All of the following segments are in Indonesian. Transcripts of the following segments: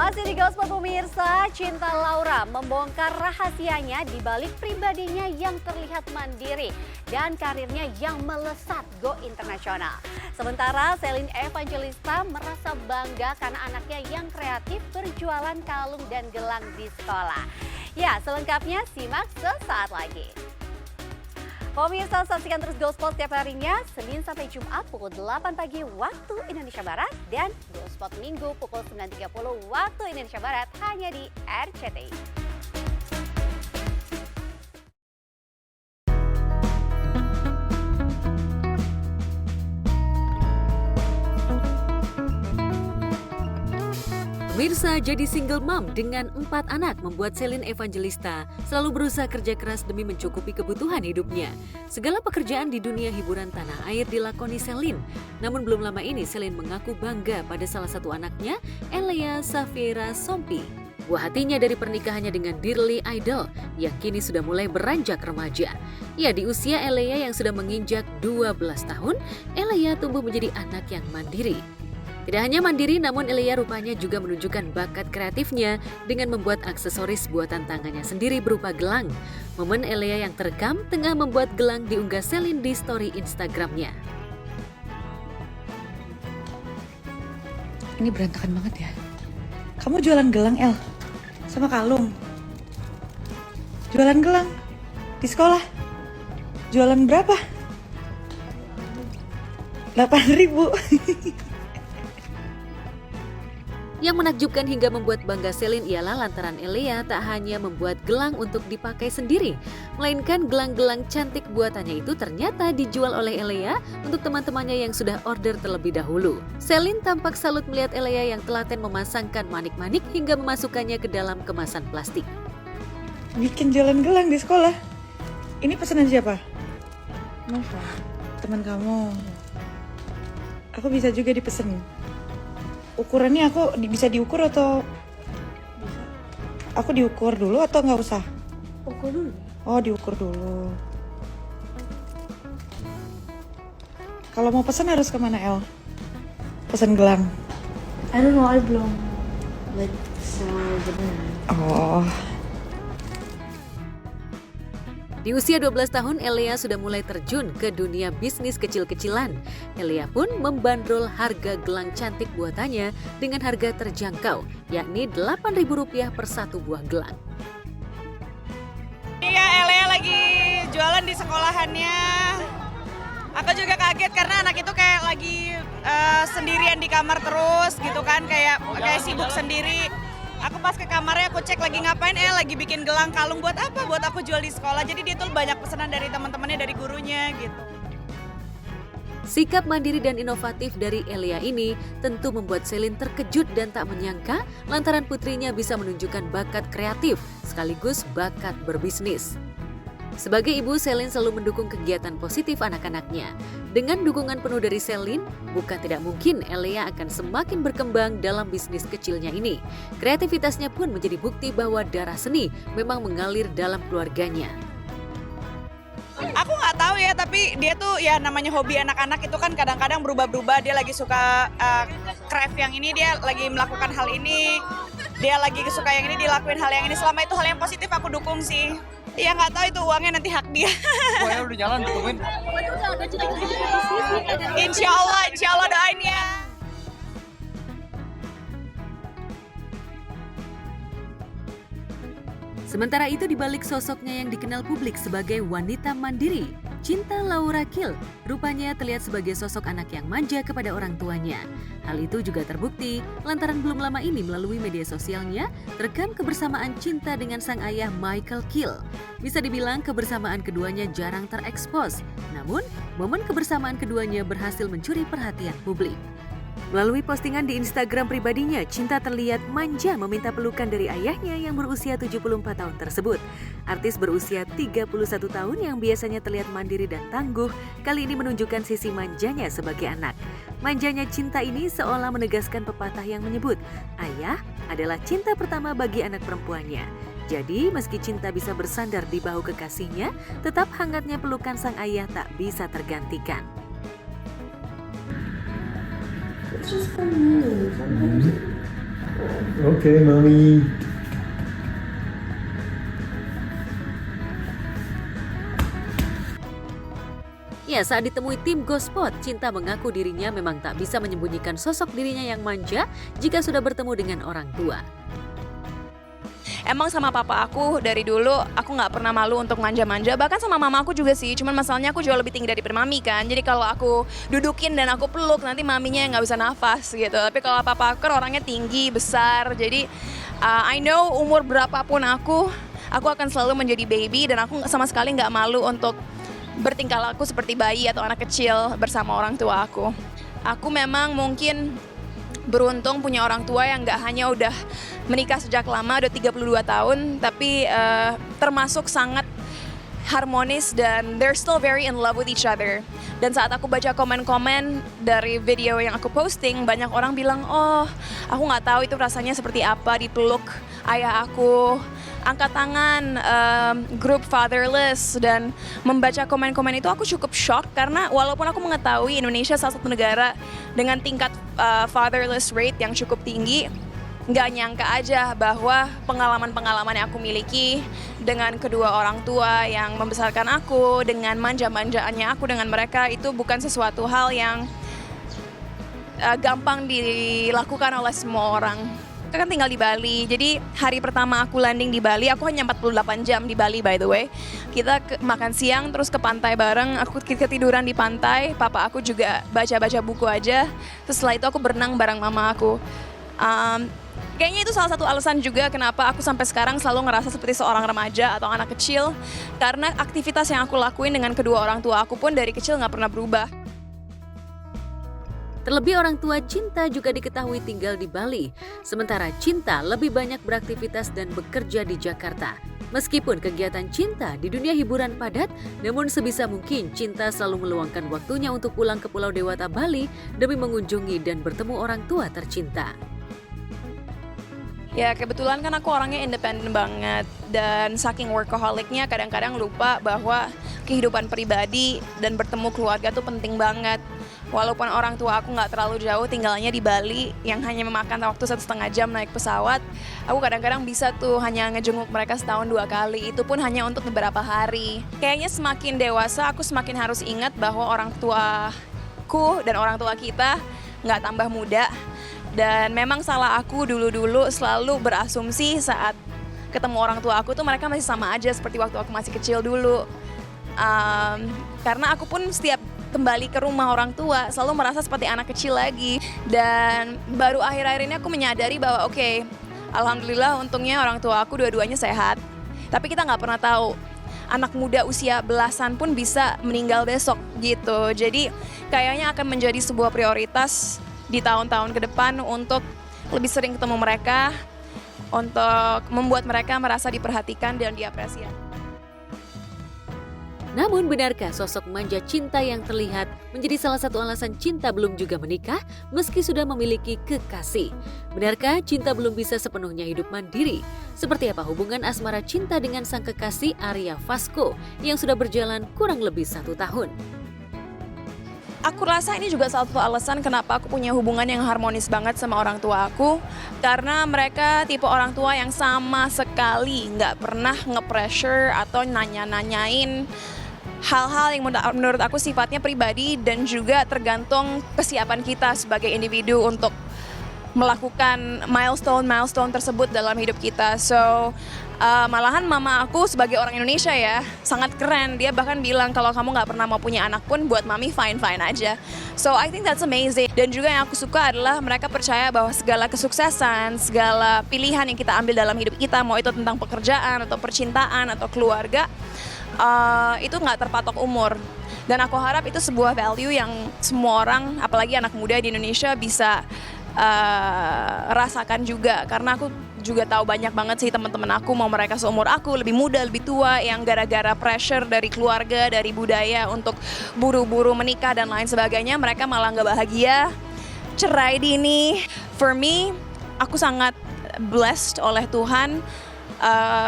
Masih di Gospel pemirsa, Cinta Laura membongkar rahasianya di balik pribadinya yang terlihat mandiri dan karirnya yang melesat go internasional. Sementara Celine Evangelista merasa bangga karena anaknya yang kreatif berjualan kalung dan gelang di sekolah. Ya, selengkapnya simak sesaat lagi. Pemirsa, saksikan terus Gospel setiap harinya, Senin sampai Jumat pukul 8 pagi waktu Indonesia Barat dan Gospel Minggu pukul 9.30 waktu Indonesia Barat hanya di RCTI. Pemirsa, jadi single mom dengan 4 anak membuat Celine Evangelista selalu berusaha kerja keras demi mencukupi kebutuhan hidupnya. Segala pekerjaan di dunia hiburan tanah air dilakoni Celine. Namun belum lama ini Celine mengaku bangga pada salah satu anaknya, Elea Safiera Sompi. Buah hatinya dari pernikahannya dengan Dearly Idol yang kini sudah mulai beranjak remaja. Ya, di usia Elea yang sudah menginjak 12 tahun, Elea tumbuh menjadi anak yang mandiri. Tidak hanya mandiri, namun Elea rupanya juga menunjukkan bakat kreatifnya dengan membuat aksesoris buatan tangannya sendiri berupa gelang. Momen Elea yang terekam tengah membuat gelang diunggah Celine di story Instagramnya. Ini berantakan banget ya. Kamu jualan gelang, El? Sama kalung? Jualan gelang? Di sekolah? Jualan berapa? 8.000. Yang menakjubkan hingga membuat bangga Celine ialah lantaran Elea tak hanya membuat gelang untuk dipakai sendiri, melainkan gelang-gelang cantik buatannya itu ternyata dijual oleh Elea untuk teman-temannya yang sudah order terlebih dahulu. Celine tampak salut melihat Elea yang telaten memasangkan manik-manik hingga memasukkannya ke dalam kemasan plastik. Bikin jualan gelang di sekolah? Ini pesanan siapa? Nova. Teman kamu. Aku bisa juga dipesen. Ukurannya aku bisa diukur atau bisa? Aku diukur dulu atau nggak usah? Ukur dulu. Oh, diukur dulu. Kalau mau pesan harus kemana, El? Pesan gelang. I don't know, I belum like benar. Oh. Di usia 12 tahun, Elea sudah mulai terjun ke dunia bisnis kecil-kecilan. Elea pun membandrol harga gelang cantik buatannya dengan harga terjangkau, yakni Rp8.000 per satu buah gelang. Iya, Elea lagi jualan di sekolahannya. Aku juga kaget karena anak itu kayak lagi sendirian di kamar terus gitu kan, kayak sibuk sendiri. Aku pas ke kamarnya aku cek lagi ngapain, lagi bikin gelang kalung buat apa? Buat aku jual di sekolah. Jadi dia tuh banyak pesanan dari teman-temannya, dari gurunya gitu. Sikap mandiri dan inovatif dari Elea ini tentu membuat Celine terkejut dan tak menyangka lantaran putrinya bisa menunjukkan bakat kreatif sekaligus bakat berbisnis. Sebagai ibu, Celine selalu mendukung kegiatan positif anak-anaknya. Dengan dukungan penuh dari Celine, bukan tidak mungkin Elea akan semakin berkembang dalam bisnis kecilnya ini. Kreativitasnya pun menjadi bukti bahwa darah seni memang mengalir dalam keluarganya. Aku nggak tahu ya, tapi dia tuh ya namanya hobi anak-anak itu kan kadang-kadang berubah-berubah. Dia lagi suka craft yang ini, dia lagi melakukan hal ini. Dia lagi suka yang ini, dilakuin hal yang ini. Selama itu hal yang positif aku dukung sih. Ya nggak tahu itu uangnya nanti hak dia. Pokoknya udah jalan ditungguin. Insya Allah doain ya. Sementara itu di balik sosoknya yang dikenal publik sebagai wanita mandiri, Cinta Laura Kiel rupanya terlihat sebagai sosok anak yang manja kepada orang tuanya. Hal itu juga terbukti lantaran belum lama ini melalui media sosialnya terekam kebersamaan Cinta dengan sang ayah Michael Kiel. Bisa dibilang kebersamaan keduanya jarang terekspos, namun momen kebersamaan keduanya berhasil mencuri perhatian publik. Melalui postingan di Instagram pribadinya, Cinta terlihat manja meminta pelukan dari ayahnya yang berusia 74 tahun tersebut. Artis berusia 31 tahun yang biasanya terlihat mandiri dan tangguh, kali ini menunjukkan sisi manjanya sebagai anak. Manjanya Cinta ini seolah menegaskan pepatah yang menyebut, ayah adalah cinta pertama bagi anak perempuannya. Jadi, meski Cinta bisa bersandar di bahu kekasihnya, tetap hangatnya pelukan sang ayah tak bisa tergantikan. It's just for me. Sometimes Okay, mommy. Ya, saat ditemui tim Gospot, Cinta mengaku dirinya memang tak bisa menyembunyikan sosok dirinya yang manja jika sudah bertemu dengan orang tua. Emang sama papa aku dari dulu aku nggak pernah malu untuk manja-manja, bahkan sama mama aku juga sih, cuman masalahnya aku jauh lebih tinggi daripada mami kan, jadi kalau aku dudukin dan aku peluk nanti maminya yang nggak bisa nafas gitu. Tapi kalau papa aku kan orangnya tinggi, besar, jadi I know umur berapapun aku akan selalu menjadi baby dan aku sama sekali nggak malu untuk bertingkah laku seperti bayi atau anak kecil bersama orang tua aku. Aku memang mungkin beruntung punya orang tua yang nggak hanya udah menikah sejak lama, udah 32 tahun, tapi termasuk sangat harmonis dan they're still very in love with each other. Dan saat aku baca komen-komen dari video yang aku posting, banyak orang bilang, oh aku nggak tahu itu rasanya seperti apa dipeluk ayah aku, angkat tangan, grup fatherless, dan membaca komen-komen itu aku cukup shock karena walaupun aku mengetahui Indonesia salah satu negara dengan tingkat fatherless rate yang cukup tinggi, nggak nyangka aja bahwa pengalaman-pengalaman yang aku miliki dengan kedua orang tua yang membesarkan aku, dengan manja-manjaannya aku dengan mereka, itu bukan sesuatu hal yang gampang dilakukan oleh semua orang. Aku kan tinggal di Bali, jadi hari pertama aku landing di Bali, aku hanya 48 jam di Bali by the way. Kita makan siang terus ke pantai bareng, aku ketiduran di pantai, papa aku juga baca-baca buku aja. Terus setelah itu aku berenang bareng mama aku. Kayaknya itu salah satu alasan juga kenapa aku sampai sekarang selalu ngerasa seperti seorang remaja atau anak kecil. Karena aktivitas yang aku lakuin dengan kedua orang tua aku pun dari kecil nggak pernah berubah. Terlebih orang tua Cinta juga diketahui tinggal di Bali, sementara Cinta lebih banyak beraktivitas dan bekerja di Jakarta. Meskipun kegiatan Cinta di dunia hiburan padat, namun sebisa mungkin Cinta selalu meluangkan waktunya untuk pulang ke Pulau Dewata, Bali demi mengunjungi dan bertemu orang tua tercinta. Ya kebetulan kan aku orangnya independen banget dan saking workaholicnya kadang-kadang lupa bahwa kehidupan pribadi dan bertemu keluarga tuh penting banget. Walaupun orang tua aku nggak terlalu jauh tinggalnya di Bali yang hanya memakan waktu 1,5 jam naik pesawat, aku kadang-kadang bisa tuh hanya ngejenguk mereka setahun 2 kali, itu pun hanya untuk beberapa hari. Kayaknya semakin dewasa aku semakin harus ingat bahwa orang tuaku dan orang tua kita nggak tambah muda. Dan memang salah aku dulu-dulu selalu berasumsi saat ketemu orang tua aku tuh mereka masih sama aja seperti waktu aku masih kecil dulu. Karena aku pun setiap kembali ke rumah orang tua selalu merasa seperti anak kecil lagi. Dan baru akhir-akhir ini aku menyadari bahwa oke, alhamdulillah untungnya orang tua aku dua-duanya sehat. Tapi kita nggak pernah tahu, anak muda usia belasan pun bisa meninggal besok gitu. Jadi kayaknya akan menjadi sebuah prioritas di tahun-tahun ke depan untuk lebih sering ketemu mereka, untuk membuat mereka merasa diperhatikan dan diapresiasi. Namun benarkah sosok manja Cinta yang terlihat menjadi salah satu alasan Cinta belum juga menikah meski sudah memiliki kekasih? Benarkah Cinta belum bisa sepenuhnya hidup mandiri? Seperti apa hubungan asmara Cinta dengan sang kekasih Arya Fasco yang sudah berjalan kurang lebih 1 tahun? Aku rasa ini juga salah satu alasan kenapa aku punya hubungan yang harmonis banget sama orang tua aku. Karena mereka tipe orang tua yang sama sekali nggak pernah nge-pressure atau nanya-nanyain hal-hal yang menurut aku sifatnya pribadi dan juga tergantung kesiapan kita sebagai individu untuk melakukan milestone tersebut dalam hidup kita. So malahan mama aku sebagai orang Indonesia ya sangat keren. Dia bahkan bilang kalau kamu nggak pernah mau punya anak pun buat mami fine aja. So I think that's amazing. Dan juga yang aku suka adalah mereka percaya bahwa segala kesuksesan, segala pilihan yang kita ambil dalam hidup kita, mau itu tentang pekerjaan atau percintaan atau keluarga, itu nggak terpatok umur. Dan aku harap itu sebuah value yang semua orang, apalagi anak muda di Indonesia bisa rasakan juga. Karena aku juga tahu banyak banget sih teman-teman aku, mau mereka seumur aku, lebih muda, lebih tua, yang gara-gara pressure dari keluarga, dari budaya untuk buru-buru menikah dan lain sebagainya, mereka malah nggak bahagia, cerai dini. For me, aku sangat blessed oleh Tuhan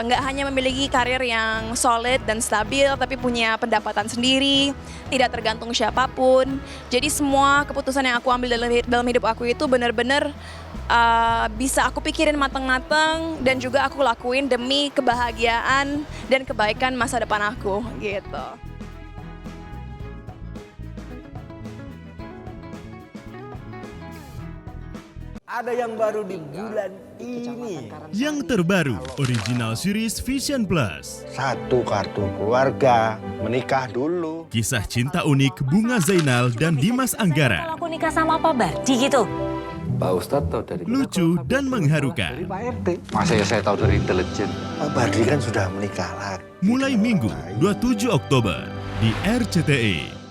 nggak hanya memiliki karir yang solid dan stabil, tapi punya pendapatan sendiri, tidak tergantung siapapun. Jadi semua keputusan yang aku ambil dalam hidup aku itu benar-benar bisa aku pikirin matang-matang dan juga aku lakuin demi kebahagiaan dan kebaikan masa depan aku gitu. Ada yang baru di bulan ini. Yang terbaru, original series Vision Plus. Satu kartu keluarga, menikah dulu. Kisah cinta unik Bunga Zainal dan Dimas Anggara. Kalau aku nikah sama Pak Bardi gitu. Pak Ustadz tahu dari Lucu dan mengharukan. Pak RT. Masa ya saya tahu dari intelijen? Pak Bardi kan sudah menikah lagi. Mulai Minggu 27 Oktober di RCTI.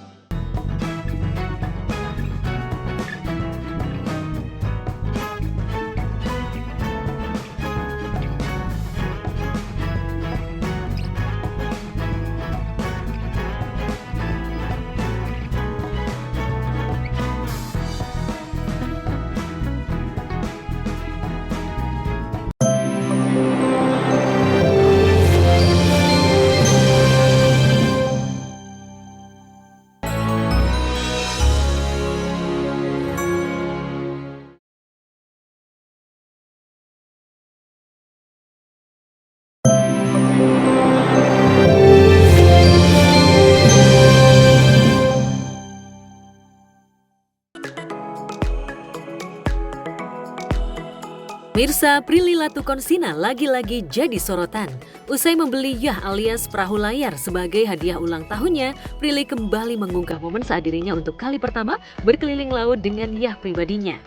Mirsa, Prilly Latukonsina lagi-lagi jadi sorotan. Usai membeli Yah alias perahu layar sebagai hadiah ulang tahunnya, Prilly kembali mengunggah momen saat dirinya untuk kali pertama berkeliling laut dengan Yah pribadinya.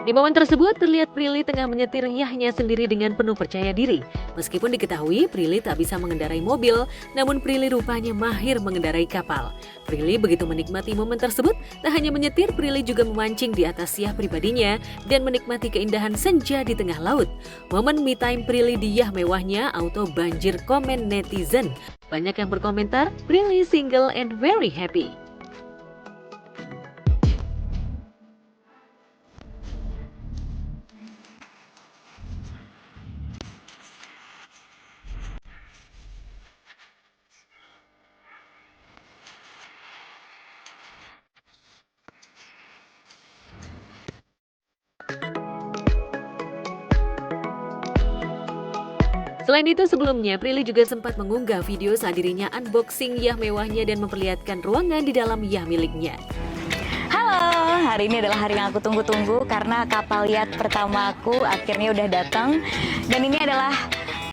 Di momen tersebut terlihat Prilly tengah menyetir Yahnya sendiri dengan penuh percaya diri. Meskipun diketahui Prilly tak bisa mengendarai mobil, namun Prilly rupanya mahir mengendarai kapal. Prilly begitu menikmati momen tersebut, tak hanya menyetir, Prilly juga memancing di atas Yah pribadinya dan menikmati keindahan senja di tengah laut. Momen me time Prilly di Yah mewahnya auto banjir komen netizen. Banyak yang berkomentar, Prilly single and very happy. Selain itu sebelumnya, Prilly juga sempat mengunggah video saat dirinya unboxing Yah mewahnya dan memperlihatkan ruangan di dalam Yah miliknya. Halo, hari ini adalah hari yang aku tunggu-tunggu karena kapal yacht pertama aku akhirnya udah datang. Dan ini adalah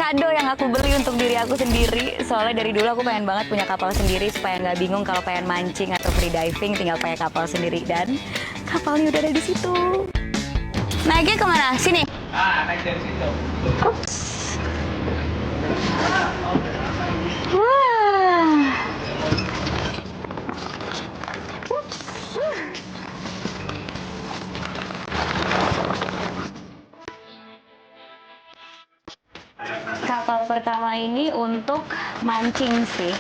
kado yang aku beli untuk diri aku sendiri. Soalnya dari dulu aku pengen banget punya kapal sendiri supaya nggak bingung kalau pengen mancing atau free diving tinggal pakai kapal sendiri. Dan kapalnya udah ada di situ. Naiknya kemana? Sini? Naik dari situ. Ups. Wah. Kapal pertama ini untuk mancing sih.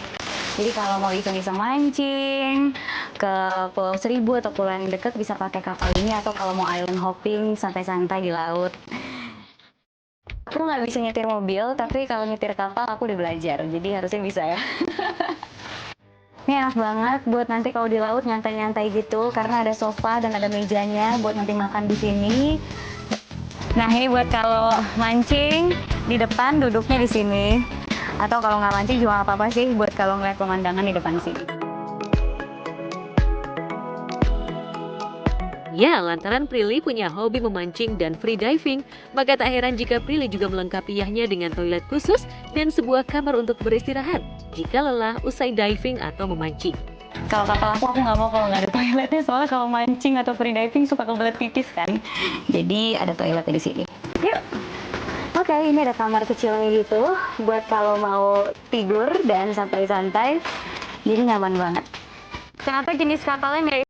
Jadi kalau mau iseng-iseng mancing ke Pulau Seribu atau pulau yang dekat bisa pakai kapal ini, atau kalau mau island hopping santai-santai di laut. Aku nggak bisa nyetir mobil, tapi kalau nyetir kapal aku udah belajar, jadi harusnya bisa ya. Ini enak banget buat nanti kalau di laut nyantai-nyantai gitu, karena ada sofa dan ada mejanya buat nanti makan di sini. Nah ini buat kalau mancing di depan duduknya di sini, atau kalau nggak mancing juga nggak apa-apa sih buat kalau ngeliat pemandangan di depan sini. Ya, lantaran Prilly punya hobi memancing dan free diving, maka tak heran jika Prilly juga melengkapi Yahnya dengan toilet khusus dan sebuah kamar untuk beristirahat jika lelah usai diving atau memancing. Kalau kapal aku nggak mau kalau nggak ada toiletnya, soalnya kalau mancing atau free diving suka kebelet pipis kan. Jadi ada toiletnya di sini. Yuk. Oke, ini ada kamar kecilnya gitu buat kalau mau tidur dan santai-santai. Jadi nyaman banget. Kenapa jenis kapalnya mirip?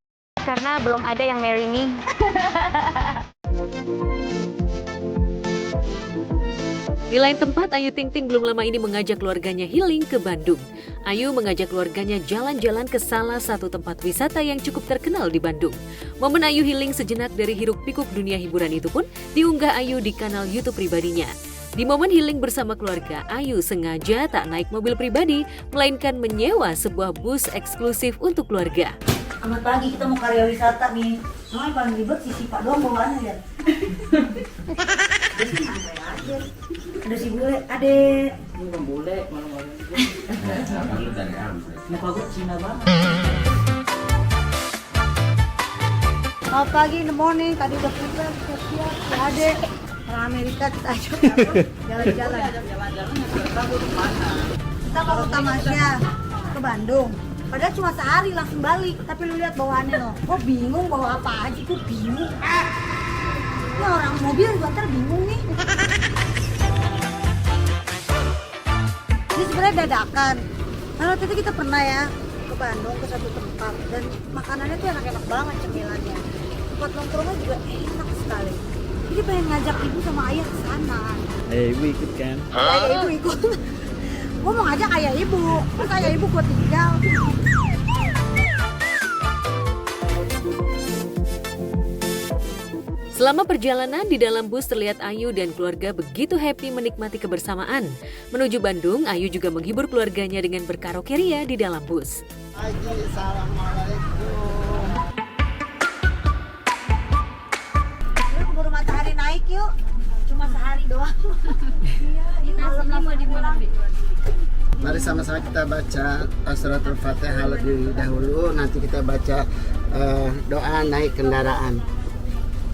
Karena belum ada yang marry me. Di lain tempat, Ayu Ting Ting belum lama ini mengajak keluarganya healing ke Bandung. Ayu mengajak keluarganya jalan-jalan ke salah satu tempat wisata yang cukup terkenal di Bandung. Momen Ayu healing sejenak dari hiruk-pikuk dunia hiburan itu pun diunggah Ayu di kanal YouTube pribadinya. Di momen healing bersama keluarga, Ayu sengaja tak naik mobil pribadi, melainkan menyewa sebuah bus eksklusif untuk keluarga. Selamat pagi, kita mau karya wisata nih. Yang paling ribet si Pak doang bawaannya ya. Ada si bule, adek. Bukan bule, malu-malu. Muka gue Cina banget. Selamat pagi, in the morning. Tadi udah prepare, siap-siap. Ya adek. Orang Amerika kita ajak jalan-jalan. Kita mau ke Tamasya, ke Bandung. Padahal cuma sehari langsung balik. Tapi lu lihat bawaannya loh. Gue bingung bawa apa aja, gue bingung. Ini orang mobil juga ntar bingung nih. Ini sebenarnya dadakan. Nah, waktu itu kita pernah ya ke Bandung ke satu tempat dan makanannya tuh enak-enak banget cemilannya. Tempat nongkrongnya juga enak sekali. Jadi pengen ngajak ibu sama ayah ke sana. Ibu ikut kan? Ayah ibu ikut. Gue mau ngajak ayah ibu, terus ayah ibu gue tinggal. Selama perjalanan di dalam bus terlihat Ayu dan keluarga begitu happy menikmati kebersamaan. Menuju Bandung, Ayu juga menghibur keluarganya dengan berkaraoke ria di dalam bus. Assalamualaikum. Yuk keburu matahari naik yuk. Cuma sehari doang. Iya, malam mau dimulai. Mari sama-sama kita baca suratul Fatihah lebih dahulu. Nanti kita baca doa naik kendaraan.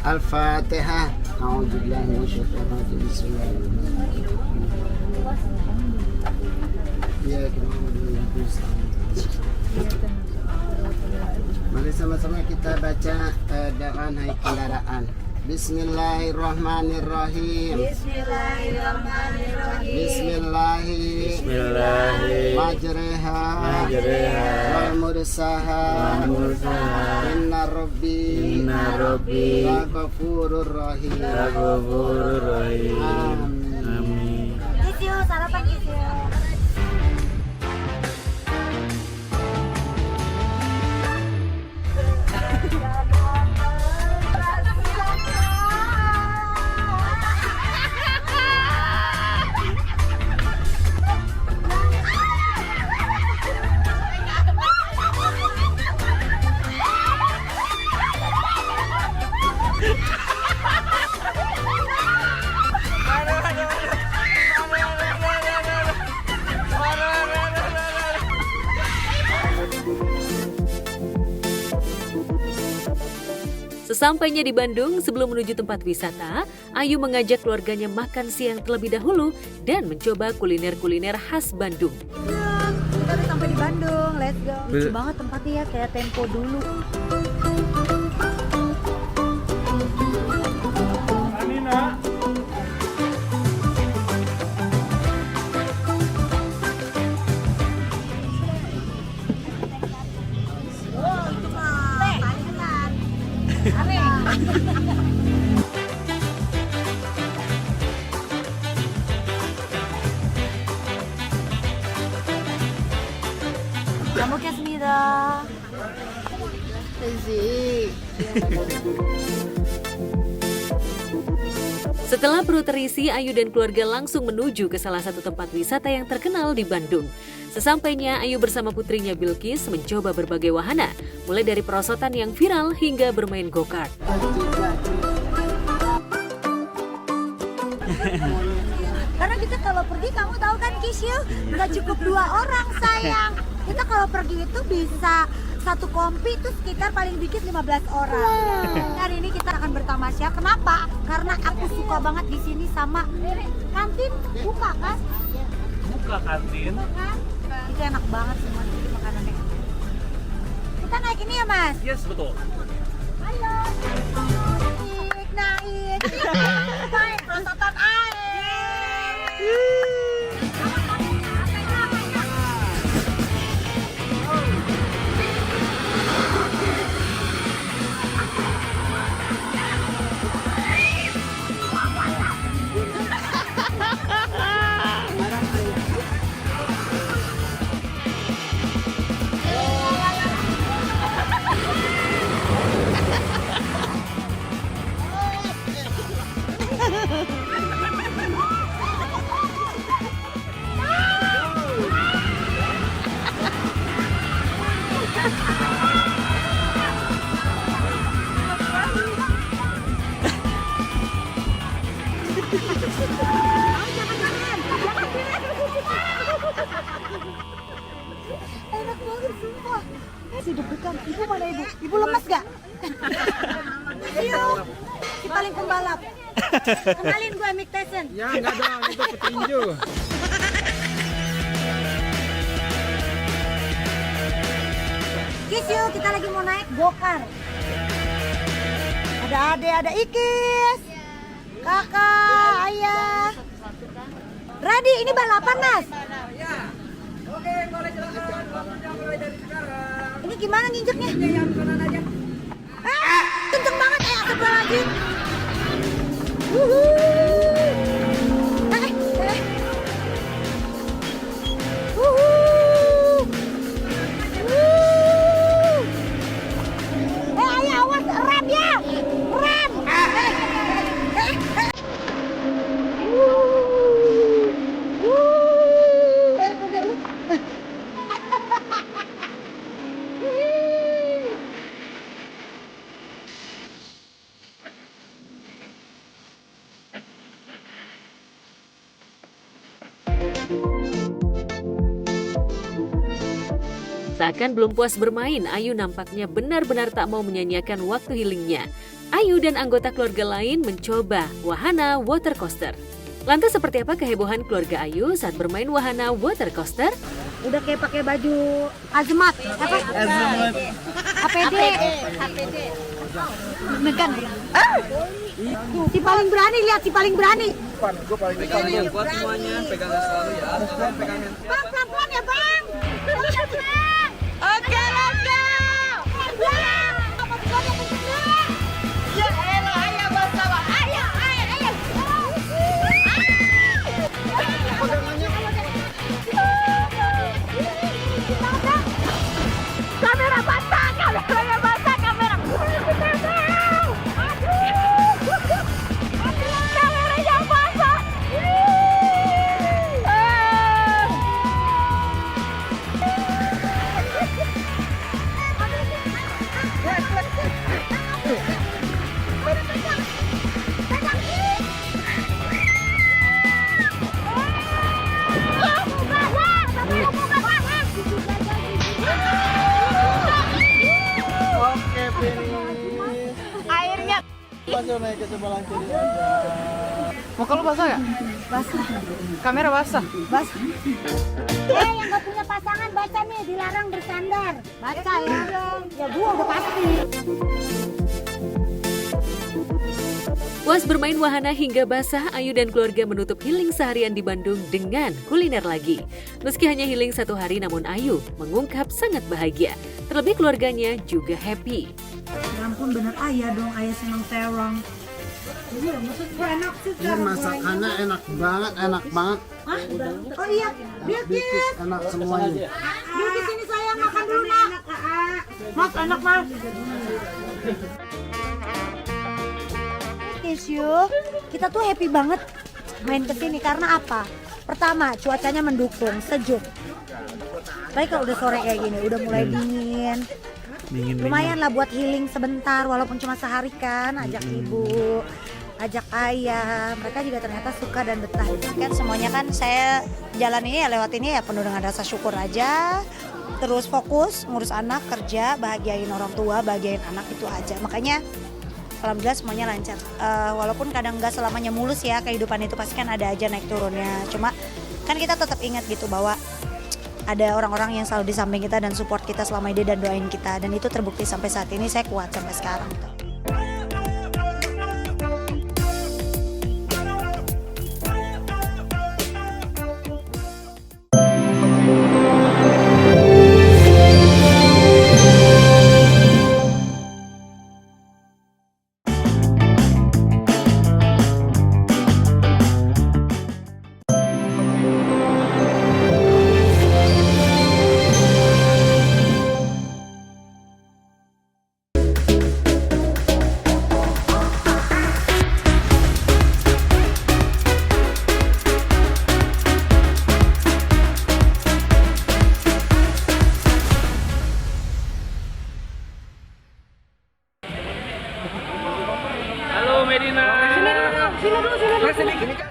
Al-Fatihah. A'udzubillahi minasyaitonir rajim. Bismillahirrahmanirrahim. Mari sama-sama kita baca doa naik kendaraan. Bismillahirrahmanirrahim. Bismillahirrahmanirrahim. Bismillahirrahmanirrahim. Majreha wal mursaha. Inna Rabbi Ghafurur Rahim. Amin. Kisio, sarapan kisio. Sesampainya di Bandung, sebelum menuju tempat wisata, Ayu mengajak keluarganya makan siang terlebih dahulu dan mencoba kuliner-kuliner khas Bandung. Kita udah sampai di Bandung, let's go. Lucu banget tempatnya ya, kayak Tempo dulu. 잘 먹겠습니다. Setelah perut terisi, Ayu dan keluarga langsung menuju ke salah satu tempat wisata yang terkenal di Bandung. Sesampainya, Ayu bersama putrinya Bilqis mencoba berbagai wahana, mulai dari perosotan yang viral hingga bermain go-kart. Karena kita kalau pergi, kamu tahu kan Kisyu, nggak cukup 2 orang sayang. Kita kalau pergi itu bisa satu kompi itu sekitar paling dikit 15 orang. Hari ini kita akan bertamasya. Kenapa? Karena aku suka banget di sini sama kantin buka kan? Buka kantin. Itu enak banget semua di makanannya. Kita naik ini ya Mas? Yes, betul. Ayo. Naik. Naik perosotan air. lemes gak? Yuk, si paling pembalap. Kenalin gue Mick Tyson. Ya enggak dong, itu petinju. Kis yuk, kita lagi mau naik gokar. Ada Ade, ada Ikis, kakak, ayah. Ready, ini balapan mas? Oke, boleh silakan. Mulai dari sekarang. Ini gimana nginjeknya? Kenceng banget, astagfirullahaladzim. Ayo awas, rem ya, rem. Seakan belum puas bermain, Ayu nampaknya benar-benar tak mau menyanyiakan waktu healingnya. Ayu dan anggota keluarga lain mencoba wahana water coaster. Lantas seperti apa kehebohan keluarga Ayu saat bermain wahana water coaster? Udah kayak pakai baju azemat, apa? Azemat. APD. Megan. Si paling berani, lihat si paling berani. Gue paling dekat buat semuanya, pegangan selalu ya. Pegangan. Bang, pelan-pelan ya bang. Oke, let's go! Ya elah, ayo bersama. Ayo. Kamera basah, kameranya basah, kamera. Kameranya basah. Oke, finish. Airnya Langsung naik ke sebelah kiri aja. Muka lu basah gak? basah. Kamera basah. Basah. Yang gak punya pasangan baca nih, dilarang bersandar. Baca ya. Ya gua udah pasti. Puas bermain wahana hingga basah, Ayu dan keluarga menutup healing seharian di Bandung dengan kuliner lagi. Meski hanya healing 1 hari, namun Ayu mengungkap sangat bahagia. Terlebih keluarganya juga happy. Ya ampun bener ayah dong, ayah senang terong. Iya, maksudku enak sih Ini masakannya enak banget. Hah? Oh iya, Bilkis. Enak semuanya. Bilkis ini sayang makan dulu nak. Mas, enak mas. Yuk, kita tuh happy banget main kesini karena apa? Pertama, cuacanya mendukung, sejuk. Tapi kalau udah sore kayak gini, udah mulai dingin. Lumayan lah buat healing sebentar, walaupun cuma sehari kan. Ajak ibu, ajak ayah, mereka juga ternyata suka dan betah. Kan semuanya kan saya jalan ini ya, lewat ini ya penuh dengan rasa syukur aja. Terus fokus ngurus anak, kerja, bahagiain orang tua, bahagiain anak, itu aja. Makanya alhamdulillah semuanya lancar. Walaupun kadang nggak selamanya mulus ya, kehidupan itu pasti kan ada aja naik turunnya. Cuma kan kita tetap ingat gitu bahwa ada orang-orang yang selalu di samping kita dan support kita selama ini dan doain kita. Dan itu terbukti sampai saat ini, saya kuat sampai sekarang.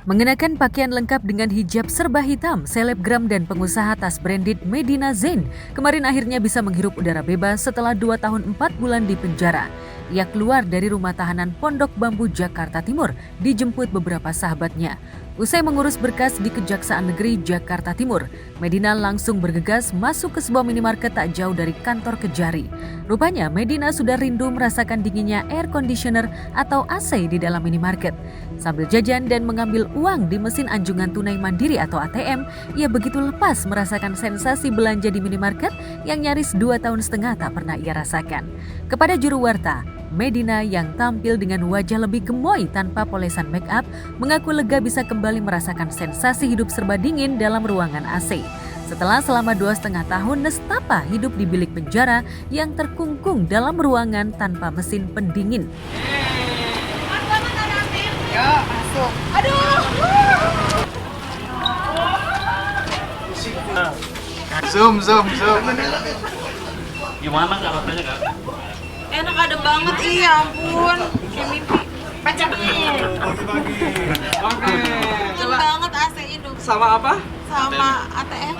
Mengenakan pakaian lengkap dengan hijab serba hitam, selebgram dan pengusaha tas branded Medina Zain kemarin akhirnya bisa menghirup udara bebas setelah 2 tahun 4 bulan di penjara. Ia keluar dari rumah tahanan Pondok Bambu, Jakarta Timur, dijemput beberapa sahabatnya. Usai mengurus berkas di Kejaksaan Negeri Jakarta Timur, Medina langsung bergegas masuk ke sebuah minimarket tak jauh dari kantor Kejari. Rupanya Medina sudah rindu merasakan dinginnya air conditioner atau AC di dalam minimarket. Sambil jajan dan mengambil uang di mesin anjungan tunai mandiri atau ATM, ia begitu lepas merasakan sensasi belanja di minimarket yang nyaris 2,5 tahun tak pernah ia rasakan. Kepada juru warta, Medina yang tampil dengan wajah lebih gemoy tanpa polesan make up mengaku lega bisa kembali merasakan sensasi hidup serba dingin dalam ruangan AC. Setelah selama 2,5 tahun nestapa hidup di bilik penjara yang terkungkung dalam ruangan tanpa mesin pendingin. Ya, masuk. Aduh. Zoom. Gimana Kak rasanya Kak? Enak, adem banget, iya ampun. Kayak mimpi. Oke. Coba banget AC-nya dong. Sama apa? Sama ATM.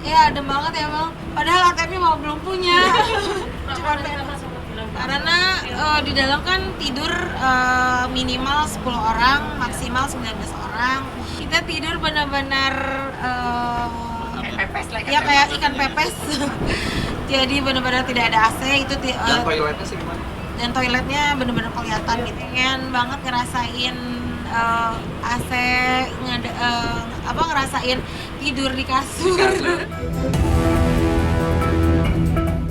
Iya, adem banget ya Bang. Padahal ATM-nya mau belum punya. Cuma karena di dalam kan tidur minimal 10 orang, maksimal 19 orang. Kita tidur benar-benar pepes lah. Ya kayak ikan pepes. Jadi benar-benar tidak ada AC itu. Dan toiletnya sih gimana? Dan toiletnya benar-benar kelihatan gitu. Pengen banget ngerasain AC, ngerasain tidur di kasur.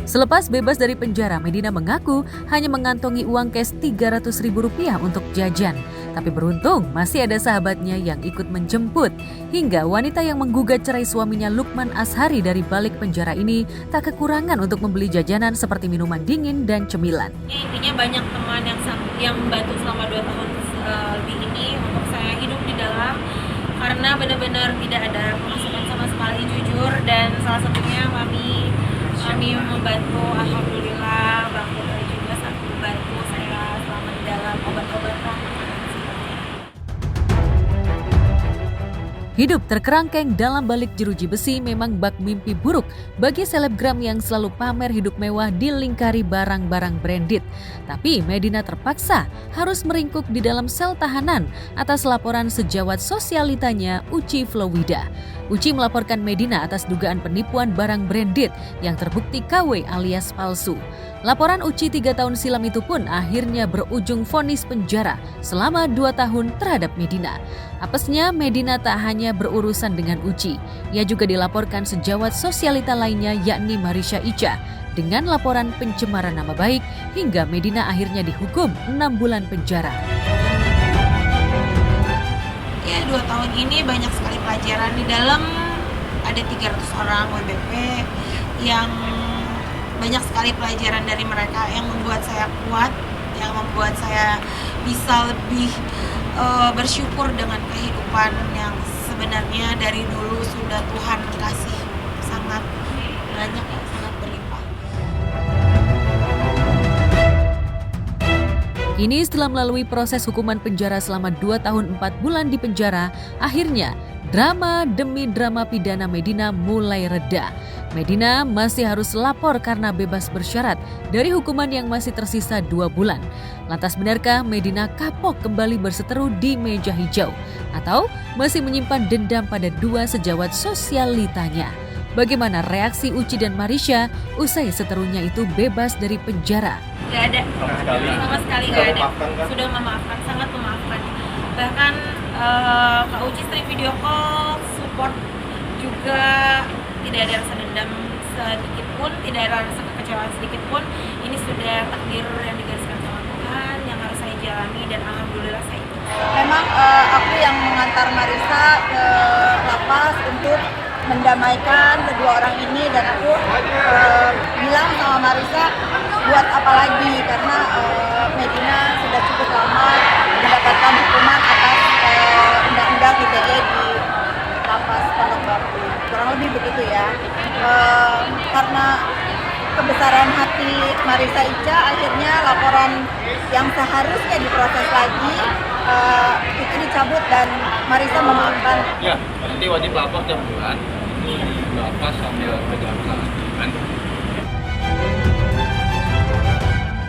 Selepas bebas dari penjara, Medina mengaku hanya mengantongi uang cash Rp300.000 untuk jajan. Tapi beruntung masih ada sahabatnya yang ikut menjemput. Hingga wanita yang menggugat cerai suaminya Lukman Ashari dari balik penjara ini tak kekurangan untuk membeli jajanan seperti minuman dingin dan cemilan. Intinya banyak teman yang membantu selama 2 tahun lebih ini untuk saya hidup di dalam. Karena benar-benar tidak ada pemasukan sama sekali, jujur. Dan salah satunya Mami membantu, alhamdulillah. Bang Putri juga sangat membantu saya selama di dalam obat-obatan. Hidup terkerangkeng dalam balik jeruji besi memang bak mimpi buruk bagi selebgram yang selalu pamer hidup mewah dilingkari barang-barang branded. Tapi Medina terpaksa harus meringkuk di dalam sel tahanan atas laporan sejawat sosialitanya Uci Flowida. Uci melaporkan Medina atas dugaan penipuan barang branded yang terbukti KW alias palsu. Laporan Uci 3 tahun silam itu pun akhirnya berujung vonis penjara selama 2 tahun terhadap Medina. Apesnya, Medina tak hanya berurusan dengan Uci. Ia juga dilaporkan sejawat sosialita lainnya yakni Marisha Ica dengan laporan pencemaran nama baik hingga Medina akhirnya dihukum 6 bulan penjara. Ya, 2 tahun ini banyak sekali pelajaran. Di dalam ada 300 orang WBP yang banyak sekali pelajaran dari mereka yang membuat saya kuat, yang membuat saya bisa lebih bersyukur dengan kehidupan yang sebenarnya dari dulu sudah Tuhan kasih sangat banyak, ya, sangat berlimpah. Kini setelah melalui proses hukuman penjara selama 2 tahun 4 bulan di penjara, akhirnya drama demi drama pidana Medina mulai reda. Medina masih harus lapor karena bebas bersyarat dari hukuman yang masih tersisa 2 bulan. Lantas benarkah Medina kapok kembali berseteru di meja hijau? Atau masih menyimpan dendam pada 2 sejawat sosialitanya? Bagaimana reaksi Uci dan Marisha usai seterunya itu bebas dari penjara? Gak ada, sama sekali gak ada. Sudah memaafkan, sangat memaafkan. Bahkan Kak Uci sering video call, support juga, tidak ada rasa dendam sedikit pun, tidak ada rasa kekecewaan sedikit pun. Ini sudah takdir yang digariskan sama Tuhan yang harus saya jalani dan alhamdulillah saya ikut. Memang aku yang mengantar Marisa ke lapas untuk mendamaikan kedua orang ini, dan aku bilang sama Marisa buat apa lagi, karena Medina sudah cukup lama mendapatkan hukuman atas undang-undang ITE di lapas Pondok Bambu, kurang lebih begitu ya. Karena kebesaran hati Marisha Ica, akhirnya laporan yang seharusnya diproses lagi itu dicabut dan Marissa memaafkan. Ya, nanti wajib lapor jam 9. Lapas sambil kejaksaan.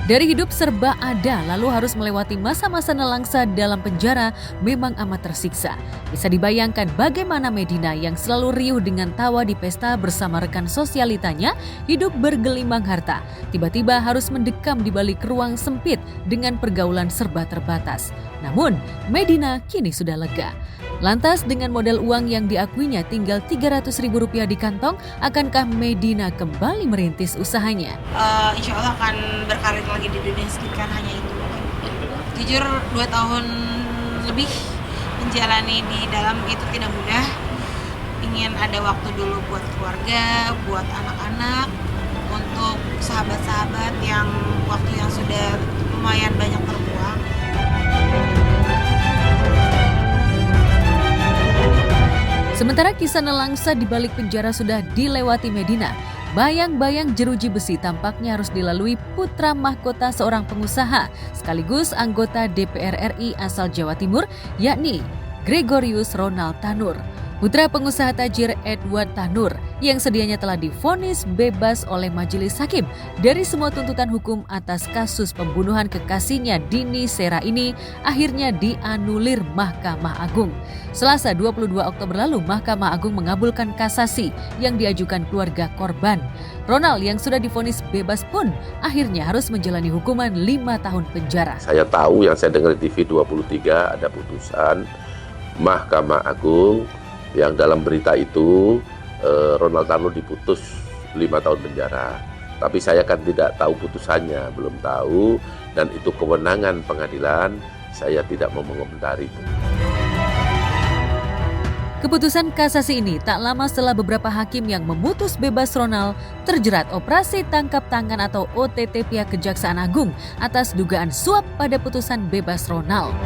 Dari hidup serba ada, lalu harus melewati masa-masa nelangsa dalam penjara memang amat tersiksa. Bisa dibayangkan bagaimana Medina yang selalu riuh dengan tawa di pesta bersama rekan sosialitanya, hidup bergelimang harta. Tiba-tiba harus mendekam di balik ruang sempit dengan pergaulan serba terbatas. Namun, Medina kini sudah lega. Lantas dengan modal uang yang diakuinya tinggal Rp300.000 di kantong, akankah Medina kembali merintis usahanya? Insya Allah akan berkarir lagi di dunia skincare, hanya itu. Jujur 2 tahun lebih menjalani di dalam itu tidak mudah. Ingin ada waktu dulu buat keluarga, buat anak-anak, untuk sahabat-sahabat yang waktu yang sudah lumayan banyak terbuang. Sementara kisah nelangsa di balik penjara sudah dilewati Medina, bayang-bayang jeruji besi tampaknya harus dilalui putra mahkota seorang pengusaha sekaligus anggota DPR RI asal Jawa Timur, yakni Gregorius Ronald Tanur. Putra pengusaha tajir Edward Tanur yang sedianya telah divonis bebas oleh majelis hakim dari semua tuntutan hukum atas kasus pembunuhan kekasihnya Dini Sera ini akhirnya dianulir Mahkamah Agung. Selasa 22 Oktober lalu, Mahkamah Agung mengabulkan kasasi yang diajukan keluarga korban. Ronald yang sudah divonis bebas pun akhirnya harus menjalani hukuman 5 tahun penjara. Saya tahu, yang saya dengar di TV 23 ada putusan Mahkamah Agung yang dalam berita itu Ronald Tanur diputus 5 tahun penjara. Tapi saya kan tidak tahu putusannya, belum tahu, dan itu kewenangan pengadilan, saya tidak mau mengomentari itu. Keputusan kasasi ini tak lama setelah beberapa hakim yang memutus bebas Ronald terjerat operasi tangkap tangan atau OTT pihak Kejaksaan Agung atas dugaan suap pada putusan bebas Ronald.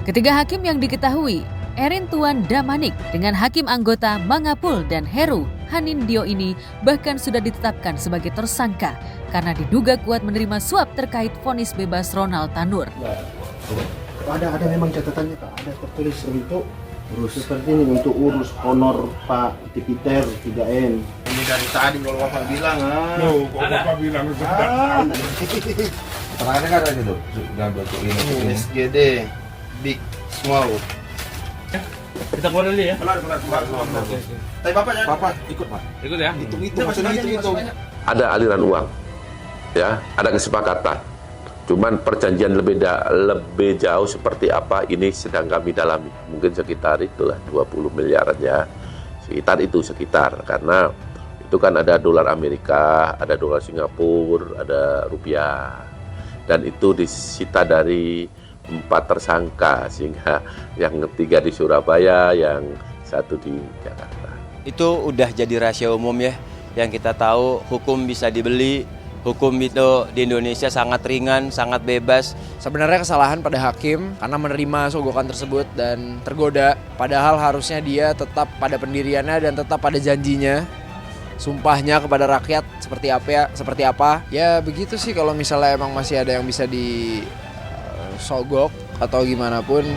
Ketiga hakim yang diketahui, Erin Tuan Damanik dengan hakim anggota Mangapul dan Heru Hanindio ini bahkan sudah ditetapkan sebagai tersangka karena diduga kuat menerima suap terkait vonis bebas Ronald Tanur. Ada memang catatannya, Pak. Ada tertulis untuk urus seperti ini, untuk urus honor Pak Tipiter 3M. Ini dari tadi kalau Bapak bilang, Loh, kok Bapak bilang sebentar. Keterangannya kan ada itu, ini SGD, Big Small. Kita keluar dulu ya. Keluar. Tapi Bapak ikut, Pak. Ikut ya. Hitung, maksudnya hitung. Ada aliran uang, ya, ada kesepakatan. Cuman perjanjian lebih jauh seperti apa ini sedang kami dalami. Mungkin sekitar itulah 20 miliar ya, sekitar karena itu kan ada dolar Amerika, ada dolar Singapura, ada rupiah, dan itu disita dari 4 tersangka, sehingga yang 3 di Surabaya, yang 1 di Jakarta. Itu udah jadi rahasia umum ya, yang kita tahu hukum bisa dibeli. Hukum itu di Indonesia sangat ringan, sangat bebas. Sebenarnya kesalahan pada hakim karena menerima sogokan tersebut dan tergoda. Padahal harusnya dia tetap pada pendiriannya dan tetap pada janjinya. Sumpahnya kepada rakyat seperti apa. Ya begitu sih kalau misalnya emang masih ada yang bisa disogok atau gimana pun.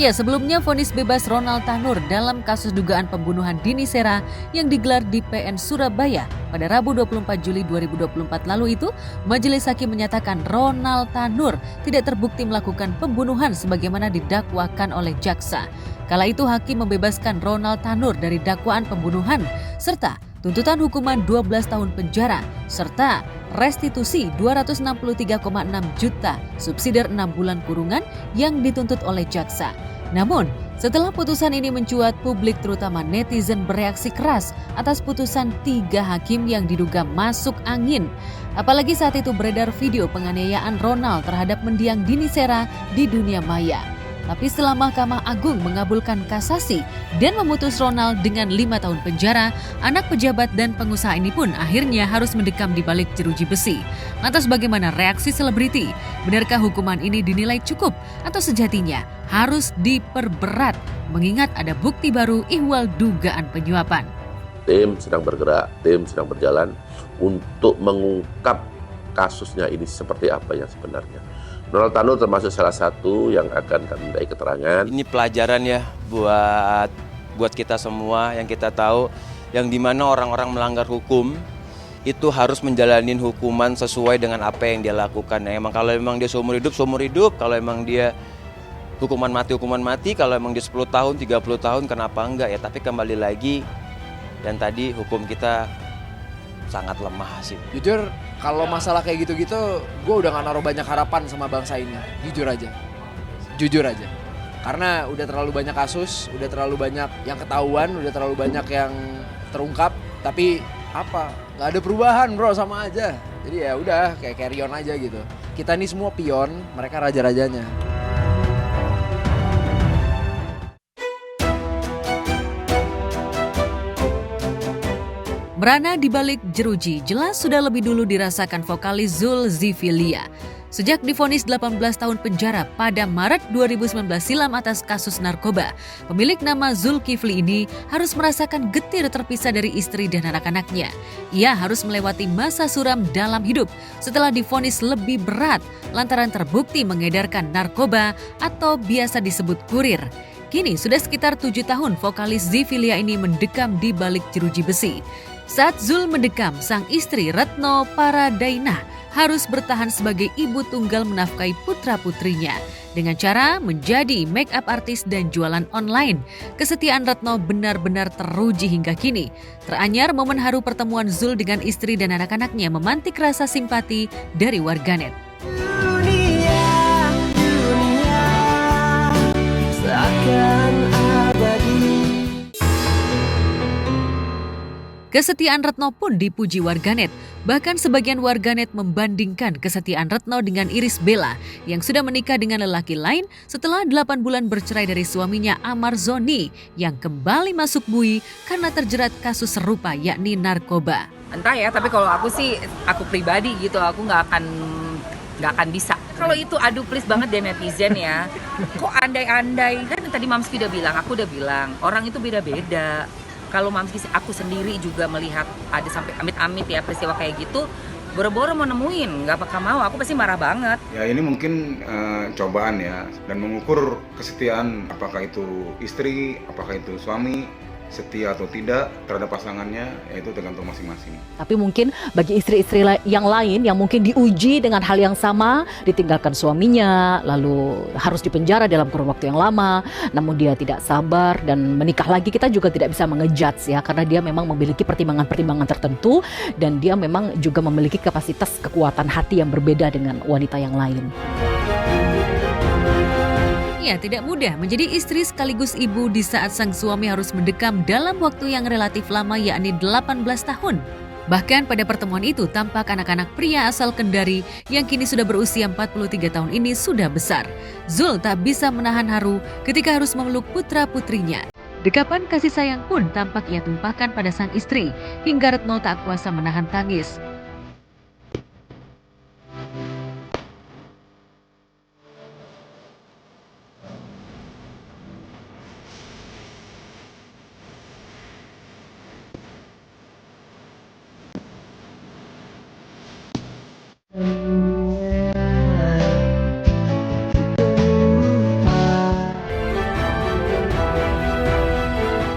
Ya, sebelumnya vonis bebas Ronald Tanur dalam kasus dugaan pembunuhan Dini Sera yang digelar di PN Surabaya pada Rabu 24 Juli 2024 lalu itu, majelis hakim menyatakan Ronald Tanur tidak terbukti melakukan pembunuhan sebagaimana didakwakan oleh jaksa. Kala itu hakim membebaskan Ronald Tanur dari dakwaan pembunuhan serta tuntutan hukuman 12 tahun penjara serta restitusi 263,6 juta subsidi 6 bulan kurungan yang dituntut oleh jaksa. Namun, setelah putusan ini mencuat, publik terutama netizen bereaksi keras atas putusan 3 hakim yang diduga masuk angin. Apalagi saat itu beredar video penganiayaan Ronald terhadap mendiang Dini Sera di dunia maya. Tapi setelah Mahkamah Agung mengabulkan kasasi dan memutus Ronald dengan 5 tahun penjara, anak pejabat dan pengusaha ini pun akhirnya harus mendekam di balik jeruji besi. Lantas bagaimana reaksi selebriti? Benarkah hukuman ini dinilai cukup atau sejatinya harus diperberat mengingat ada bukti baru ihwal dugaan penyuapan? Tim sedang bergerak, tim sedang berjalan untuk mengungkap kasusnya ini seperti apa yang sebenarnya. Donald Tanu termasuk salah satu yang akan kami mintai keterangan. Ini pelajaran ya buat kita semua yang kita tahu, yang dimana orang-orang melanggar hukum itu harus menjalani hukuman sesuai dengan apa yang dia lakukan. Nah, kalau emang dia seumur hidup, kalau emang dia hukuman mati, kalau emang dia 10 tahun, 30 tahun, kenapa enggak ya? Tapi kembali lagi, dan tadi hukum kita sangat lemah sih. Jujur, kalau masalah kayak gitu-gitu, gue udah gak naruh banyak harapan sama bangsa ini. Jujur aja. Karena udah terlalu banyak kasus, udah terlalu banyak yang ketahuan, udah terlalu banyak yang terungkap. Tapi apa? Gak ada perubahan bro, sama aja. Jadi ya udah kayak carry on aja gitu. Kita ini semua pion, mereka raja-rajanya. Merana di balik jeruji jelas sudah lebih dulu dirasakan vokalis Zulkiflia. Sejak divonis 18 tahun penjara pada Maret 2019 silam atas kasus narkoba, pemilik nama Zulkifli ini harus merasakan getir terpisah dari istri dan anak-anaknya. Ia harus melewati masa suram dalam hidup setelah divonis lebih berat lantaran terbukti mengedarkan narkoba atau biasa disebut kurir. Kini sudah sekitar 7 tahun vokalis Zulkiflia ini mendekam di balik jeruji besi. Saat Zul mendekam, sang istri Retno Paradainah harus bertahan sebagai ibu tunggal menafkahi putra-putrinya dengan cara menjadi make up artis dan jualan online. Kesetiaan Retno benar-benar teruji hingga kini. Teranyar momen haru pertemuan Zul dengan istri dan anak-anaknya memantik rasa simpati dari warganet. Kesetiaan Retno pun dipuji warganet. Bahkan sebagian warganet membandingkan kesetiaan Retno dengan Irish Bella yang sudah menikah dengan lelaki lain setelah 8 bulan bercerai dari suaminya Amar Zoni yang kembali masuk bui karena terjerat kasus serupa yakni narkoba. Entah ya, tapi kalau aku sih, aku pribadi gitu, aku nggak akan bisa. Kalau itu aduh please banget deh netizen ya. Kok andai-andai, kan tadi Mamski udah bilang, aku udah bilang, orang itu beda-beda. Kalau Mamski, aku sendiri juga melihat ada sampai amit-amit ya peristiwa kayak gitu, boro-boro mau nemuin, nggak bakal mau, aku pasti marah banget. Ya ini mungkin cobaan ya, dan mengukur kesetiaan apakah itu istri, apakah itu suami, setia atau tidak terhadap pasangannya, yaitu tergantung masing-masing. Tapi mungkin bagi istri-istri yang lain yang mungkin diuji dengan hal yang sama, ditinggalkan suaminya, lalu harus dipenjara dalam kurun waktu yang lama, namun dia tidak sabar dan menikah lagi, kita juga tidak bisa mengejudge ya, karena dia memang memiliki pertimbangan-pertimbangan tertentu dan dia memang juga memiliki kapasitas kekuatan hati yang berbeda dengan wanita yang lain. Ya, tidak mudah menjadi istri sekaligus ibu di saat sang suami harus mendekam dalam waktu yang relatif lama yakni 18 tahun. Bahkan pada pertemuan itu tampak anak-anak pria asal Kendari yang kini sudah berusia 43 tahun ini sudah besar. Zul tak bisa menahan haru ketika harus memeluk putra-putrinya. Dekapan kasih sayang pun tampak ia tumpahkan pada sang istri hingga Retno tak kuasa menahan tangis.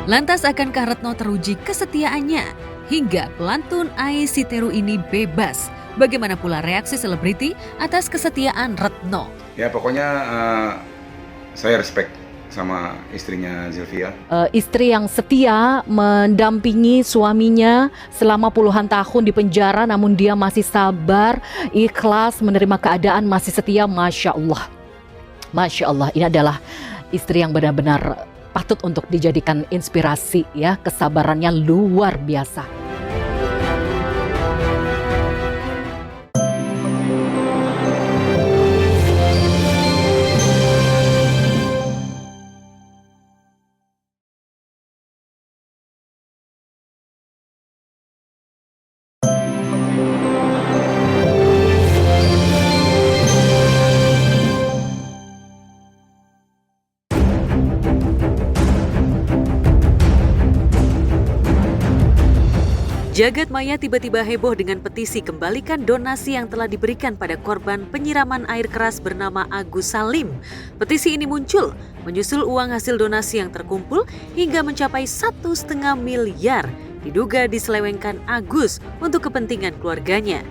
Lantas akankah Retno teruji kesetiaannya? Hingga pelantun Ai Siteru ini bebas. Bagaimana pula reaksi selebriti atas kesetiaan Retno? Ya pokoknya saya respect sama istrinya Zulkiflia. Istri yang setia mendampingi suaminya selama puluhan tahun di penjara, namun dia masih sabar, ikhlas menerima keadaan, masih setia. Masya Allah. Masya Allah, ini adalah istri yang benar-benar patut untuk dijadikan inspirasi ya, kesabarannya luar biasa. Jagat maya tiba-tiba heboh dengan petisi kembalikan donasi yang telah diberikan pada korban penyiraman air keras bernama Agus Salim. Petisi ini muncul menyusul uang hasil donasi yang terkumpul hingga mencapai 1,5 miliar diduga diselewengkan Agus untuk kepentingan keluarganya.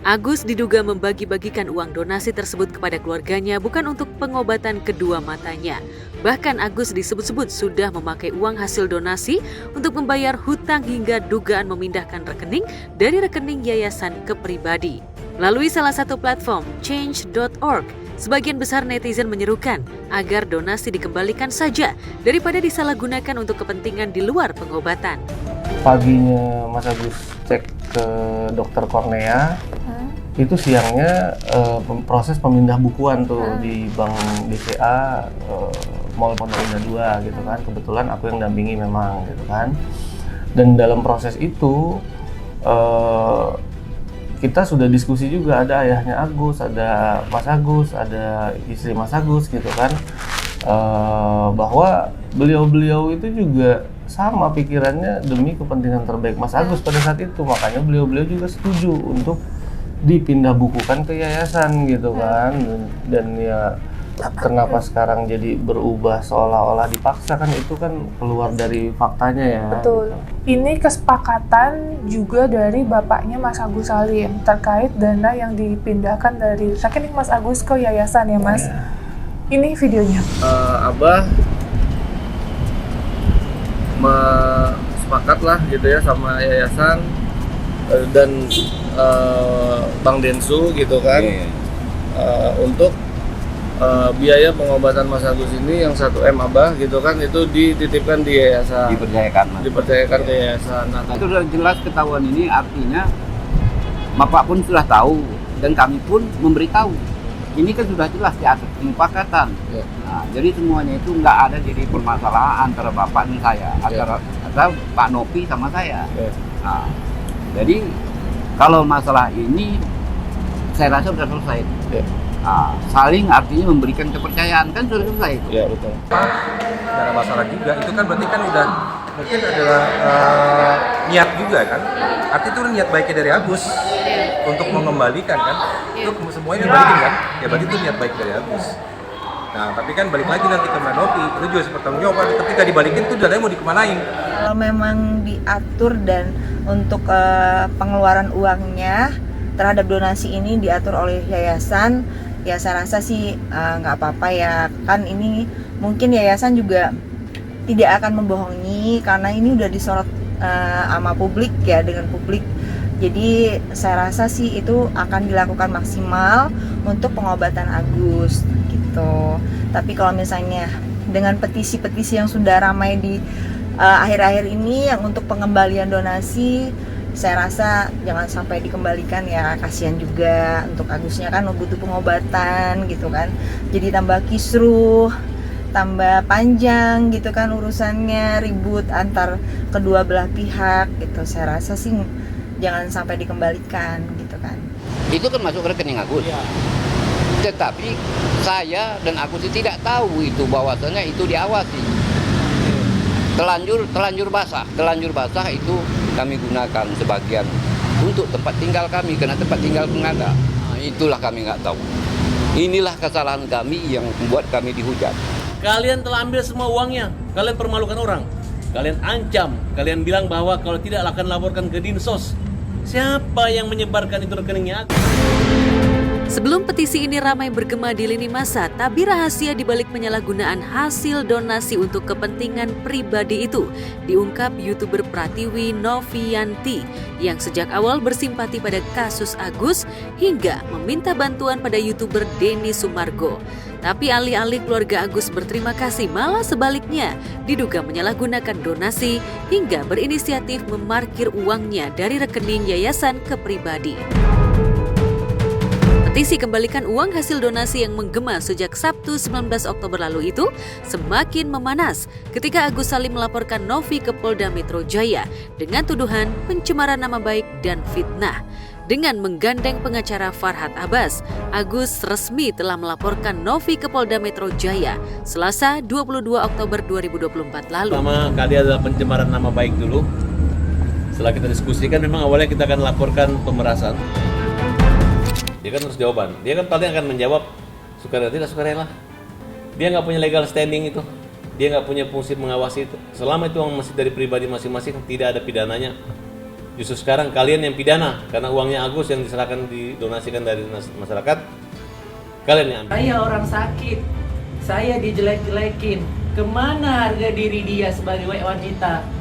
Agus diduga membagi-bagikan uang donasi tersebut kepada keluarganya bukan untuk pengobatan kedua matanya. Bahkan Agus disebut-sebut sudah memakai uang hasil donasi untuk membayar hutang hingga dugaan memindahkan rekening dari rekening yayasan ke pribadi. Melalui salah satu platform, change.org, sebagian besar netizen menyerukan agar donasi dikembalikan saja daripada disalahgunakan untuk kepentingan di luar pengobatan. Paginya Mas Agus cek ke dokter kornea, itu siangnya proses pemindah bukuan tuh di Bank BCA Mall Pondok Indah 2 gitu kan. Kebetulan aku yang dampingi memang gitu kan. Dan dalam proses itu kita sudah diskusi juga, ada ayahnya Agus, ada Mas Agus, ada istri Mas Agus gitu kan, bahwa beliau-beliau itu juga sama pikirannya demi kepentingan terbaik Mas Agus pada saat itu. Makanya beliau-beliau juga setuju untuk dipindah bukukan ke yayasan gitu kan. Dan ya kenapa sekarang jadi berubah seolah-olah dipaksa, kan itu kan keluar dari faktanya ya. Betul. Ini kesepakatan juga dari bapaknya Mas Agus Salim terkait dana yang dipindahkan dari rekening Mas Agus ke yayasan ya Mas. Ini videonya. Abah sepakat lah gitu ya sama yayasan dan Bang Densu gitu kan, untuk biaya pengobatan Mas Agus ini yang 1M Abah gitu kan, itu dititipkan di yayasan, dipercayakan ke yayasan. Nah, itu sudah jelas ketahuan, ini artinya Bapak pun sudah tahu dan kami pun memberitahu. Ini kan sudah jelas diatur kesepakatan. Nah, jadi semuanya itu nggak ada jadi permasalahan antara Bapak dan saya, antara Pak Nopi sama saya. Nah, jadi kalau masalah ini saya rasa sudah selesai. Nah, saling artinya memberikan kepercayaan, kan sudah selesai. Iya betul. Tidak ada masalah juga, itu kan berarti kan udah mungkin adalah niat juga kan. Artinya itu niat baiknya dari Agus untuk mengembalikan kan. Itu semuanya dibalikin kan. Ya berarti itu niat baik dari Agus. Nah tapi kan balik lagi nanti ke Mbak Nopi, itu juga seperti tanggung jawab. Ketika dibalikin itu dananya mau dikemanain? Kalau memang diatur dan untuk pengeluaran uangnya terhadap donasi ini diatur oleh yayasan, ya saya rasa sih nggak apa-apa ya. Kan ini mungkin yayasan juga tidak akan membohongi karena ini udah disorot sama publik ya, dengan publik. Jadi saya rasa sih itu akan dilakukan maksimal untuk pengobatan Agus gitu. Tapi kalau misalnya dengan petisi-petisi yang sudah ramai di akhir-akhir ini yang untuk pengembalian donasi, saya rasa jangan sampai dikembalikan ya, kasihan juga untuk Agusnya kan butuh pengobatan gitu kan. Jadi tambah kisruh, tambah panjang gitu kan urusannya, ribut antar kedua belah pihak gitu. Saya rasa sih jangan sampai dikembalikan gitu kan. Itu kan masuk ke rekening Agus. Tetapi saya dan Agus tidak tahu itu bahwasannya itu diawasi. Telanjur basah itu kami gunakan sebagian untuk tempat tinggal kami, karena tempat tinggal pengada. Nah, itulah kami nggak tahu. Inilah kesalahan kami yang membuat kami dihujat. Kalian telah ambil semua uangnya, kalian permalukan orang, kalian ancam, kalian bilang bahwa kalau tidak akan laporkan ke Dinsos. Siapa yang menyebarkan itu rekeningnya? Sebelum petisi ini ramai bergema di lini masa, tabir rahasia di balik penyalahgunaan hasil donasi untuk kepentingan pribadi itu diungkap YouTuber Pratiwi Novianti yang sejak awal bersimpati pada kasus Agus hingga meminta bantuan pada YouTuber Denny Sumargo. Tapi alih-alih keluarga Agus berterima kasih, malah sebaliknya diduga menyalahgunakan donasi hingga berinisiatif memarkir uangnya dari rekening yayasan ke pribadi. Petisi kembalikan uang hasil donasi yang menggema sejak Sabtu 19 Oktober lalu itu semakin memanas ketika Agus Salim melaporkan Novi ke Polda Metro Jaya dengan tuduhan pencemaran nama baik dan fitnah. Dengan menggandeng pengacara Farhad Abbas, Agus resmi telah melaporkan Novi ke Polda Metro Jaya Selasa 22 Oktober 2024 lalu. Pertama kali adalah pencemaran nama baik dulu. Setelah kita diskusikan, memang awalnya kita akan laporkan pemerasan. Dia kan harus jawaban. Dia kan paling akan menjawab sukarela tidak sukarela. Dia nggak punya legal standing itu. Dia nggak punya fungsi mengawasi itu. Selama itu uang masih dari pribadi masing-masing, tidak ada pidananya. Justru sekarang kalian yang pidana karena uangnya Agus yang diserahkan didonasikan dari masyarakat. Kalian yang ambil. Saya orang sakit, saya dijelek-jelekin. Kemana harga diri dia sebagai wanita?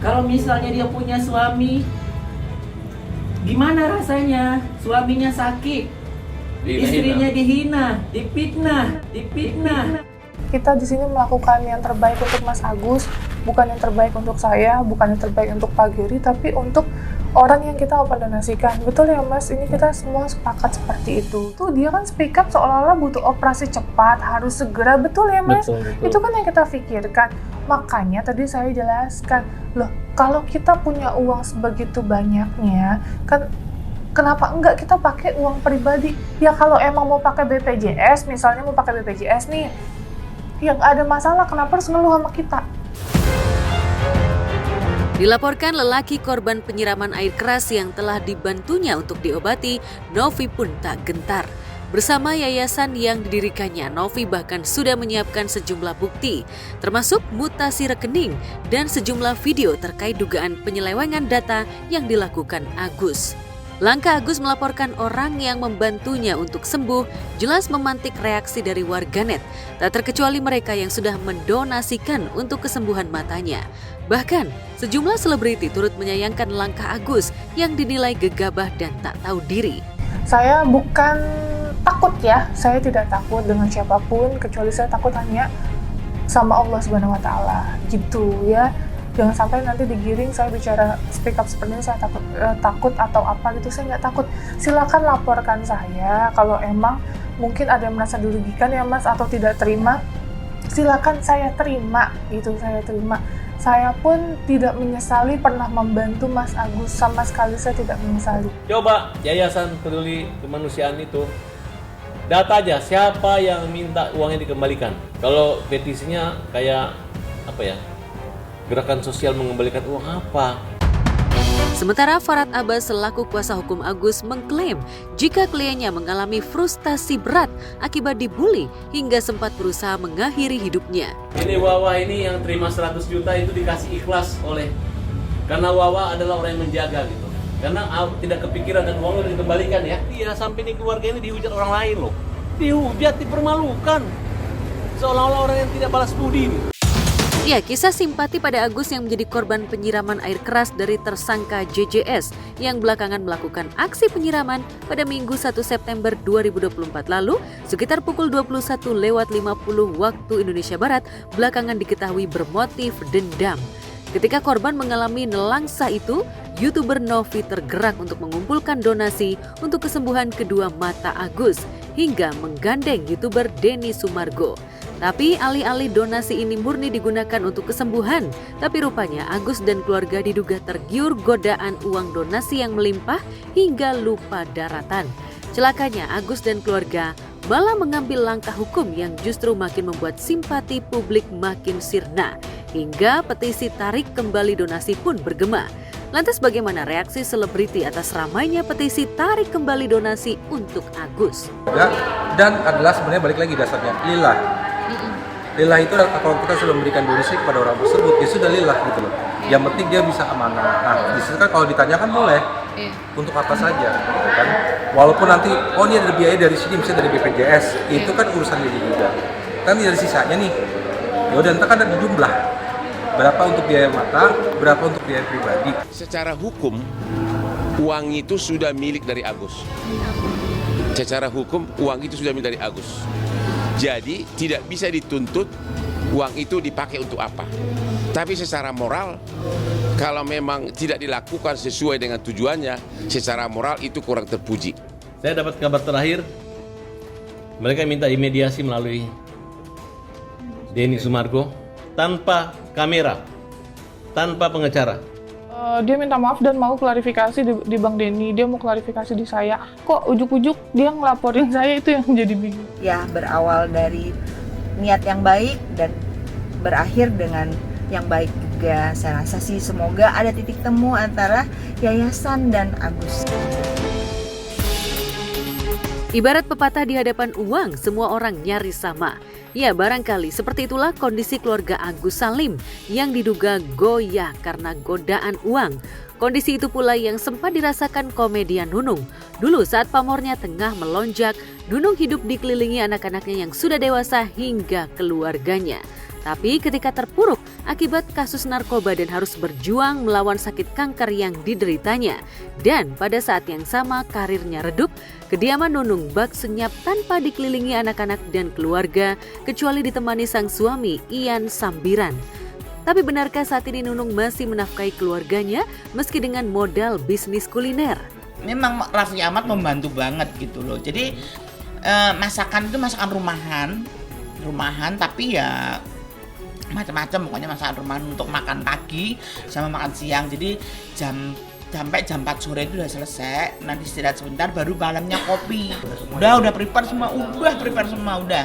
Kalau misalnya dia punya suami, gimana rasanya? Suaminya sakit, istrinya dihina, dipitnah. Kita di sini melakukan yang terbaik untuk Mas Agus, bukan yang terbaik untuk saya, bukan yang terbaik untuk Pak Giri, tapi untuk orang yang kita open donasikan. Betul ya Mas, ini kita semua sepakat seperti itu. Tuh dia kan speak up seolah-olah butuh operasi cepat, harus segera. Betul ya Mas? Betul. Itu kan yang kita pikirkan. Makanya tadi saya jelaskan, loh kalau kita punya uang sebegitu banyaknya, kan kenapa enggak kita pakai uang pribadi? Ya kalau emang mau pakai BPJS, misalnya mau pakai BPJS nih, ya nggak ada masalah, kenapa harus ngeluh sama kita? Dilaporkan lelaki korban penyiraman air keras yang telah dibantunya untuk diobati, Novi pun tak gentar. Bersama yayasan yang didirikannya, Novi bahkan sudah menyiapkan sejumlah bukti, termasuk mutasi rekening dan sejumlah video terkait dugaan penyelewengan data yang dilakukan Agus. Langkah Agus melaporkan orang yang membantunya untuk sembuh jelas memantik reaksi dari warganet, tak terkecuali mereka yang sudah mendonasikan untuk kesembuhan matanya. Bahkan, sejumlah selebriti turut menyayangkan langkah Agus yang dinilai gegabah dan tak tahu diri. Saya bukan takut ya, saya tidak takut dengan siapapun, kecuali saya takut hanya sama Allah Subhanahu wa Ta'ala, gitu ya. Jangan sampai nanti digiring saya bicara speak up seperti ini, saya takut atau apa gitu, saya nggak takut. Silakan laporkan saya, kalau emang mungkin ada yang merasa dirugikan ya Mas, atau tidak terima, silakan saya terima, gitu, saya terima. Saya pun tidak menyesali pernah membantu Mas Agus, sama sekali saya tidak menyesali. Coba Yayasan Peduli Kemanusiaan itu data aja siapa yang minta uangnya dikembalikan. Kalau petisinya kayak apa ya, gerakan sosial mengembalikan uang apa. Sementara Farhad Abbas selaku kuasa hukum Agus mengklaim jika kliennya mengalami frustasi berat akibat dibully hingga sempat berusaha mengakhiri hidupnya. Ini Wawa ini yang terima 100 juta itu dikasih ikhlas karena Wawa adalah orang yang menjaga gitu. Karena tidak kepikiran dan uangnya dikembalikan ya. Dia sampai ini keluarga ini dihujat orang lain loh. Dihujat, dipermalukan. Seolah-olah orang yang tidak balas budi ini. Ya, kisah simpati pada Agus yang menjadi korban penyiraman air keras dari tersangka JJS yang belakangan melakukan aksi penyiraman pada Minggu 1 September 2024 lalu sekitar pukul 21.50 waktu Indonesia Barat belakangan diketahui bermotif dendam. Ketika korban mengalami nelangsa itu, YouTuber Novi tergerak untuk mengumpulkan donasi untuk kesembuhan kedua mata Agus hingga menggandeng YouTuber Denny Sumargo. Tapi alih-alih donasi ini murni digunakan untuk kesembuhan, tapi rupanya Agus dan keluarga diduga tergiur godaan uang donasi yang melimpah hingga lupa daratan. Celakanya Agus dan keluarga malah mengambil langkah hukum yang justru makin membuat simpati publik makin sirna, hingga petisi tarik kembali donasi pun bergema. Lantas bagaimana reaksi selebriti atas ramainya petisi tarik kembali donasi untuk Agus? Dan adalah sebenarnya balik lagi dasarnya lillah. Lillah itu kalau kita sudah memberikan donasi kepada orang tersebut, ya sudah lillah gitu loh. Yang penting dia bisa amanah. Nah, disitu kan kalau ditanyakan boleh untuk apa saja, gitu kan. Walaupun nanti, oh ini ada biaya dari sini, misalnya dari BPJS, itu kan urusan dia juga. Kan dari sisanya nih, ya udah ntar kan ada jumlah. Berapa untuk biaya mata, berapa untuk biaya pribadi. Secara hukum, uang itu sudah milik dari Agus. Secara hukum, uang itu sudah milik dari Agus. Jadi tidak bisa dituntut uang itu dipakai untuk apa. Tapi secara moral, kalau memang tidak dilakukan sesuai dengan tujuannya, secara moral itu kurang terpuji. Saya dapat kabar terakhir, mereka minta dimediasi melalui Denny Sumargo tanpa kamera, tanpa pengacara. Dia minta maaf dan mau klarifikasi di Bang Denny, dia mau klarifikasi di saya. Kok ujuk-ujuk dia ngelaporin saya, itu yang jadi bingung. Ya, berawal dari niat yang baik dan berakhir dengan yang baik juga. Saya rasa sih semoga ada titik temu antara yayasan dan Agus. Ibarat pepatah di hadapan uang, semua orang nyaris sama. Ya, barangkali seperti itulah kondisi keluarga Agus Salim yang diduga goyah karena godaan uang. Kondisi itu pula yang sempat dirasakan komedian Nunung. Dulu saat pamornya tengah melonjak, Nunung hidup dikelilingi anak-anaknya yang sudah dewasa hingga keluarganya. Tapi ketika terpuruk akibat kasus narkoba dan harus berjuang melawan sakit kanker yang dideritanya. Dan pada saat yang sama karirnya redup, kediaman Nunung bak senyap tanpa dikelilingi anak-anak dan keluarga, kecuali ditemani sang suami Ian Sambiran. Tapi benarkah saat ini Nunung masih menafkahi keluarganya meski dengan modal bisnis kuliner? Memang Raffi Ahmad membantu banget gitu loh. Jadi masakan itu masakan rumahan tapi ya macam-macam, pokoknya masakan rumahan untuk makan pagi sama makan siang. Jadi sampai jam 4 sore itu udah selesai, nanti istirahat sebentar baru malamnya kopi. Udah prepare semua, udah.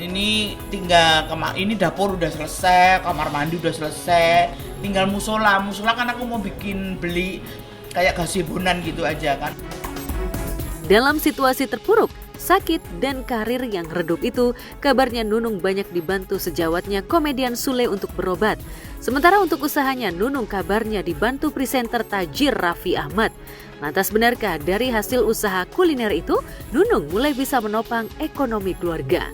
Ini tinggal ini dapur udah selesai, kamar mandi udah selesai, tinggal musola kan aku mau beli kayak gazebonan gitu aja kan. Dalam situasi terpuruk, sakit dan karir yang redup itu, kabarnya Nunung banyak dibantu sejawatnya komedian Sule untuk berobat. Sementara untuk usahanya, Nunung kabarnya dibantu presenter tajir Raffi Ahmad. Lantas benarkah dari hasil usaha kuliner itu, Nunung mulai bisa menopang ekonomi keluarga?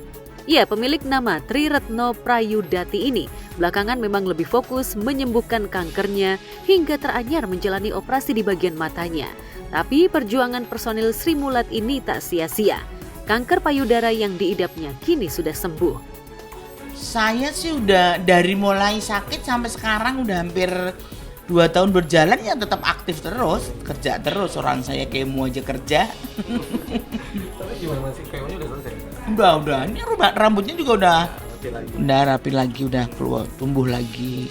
Ya, pemilik nama Tri Retno Prayudati ini belakangan memang lebih fokus menyembuhkan kankernya hingga teranyar menjalani operasi di bagian matanya. Tapi perjuangan personil Sri Mulat ini tak sia-sia. Kanker payudara yang diidapnya kini sudah sembuh. Saya sih udah dari mulai sakit sampai sekarang udah hampir 2 tahun berjalan ya tetap aktif terus, kerja terus. Orang saya kemo aja kerja. Tapi gimana sih, kemonya udah selesai? Udah. Ini rambutnya juga udah rapi lagi, udah keluar, tumbuh lagi.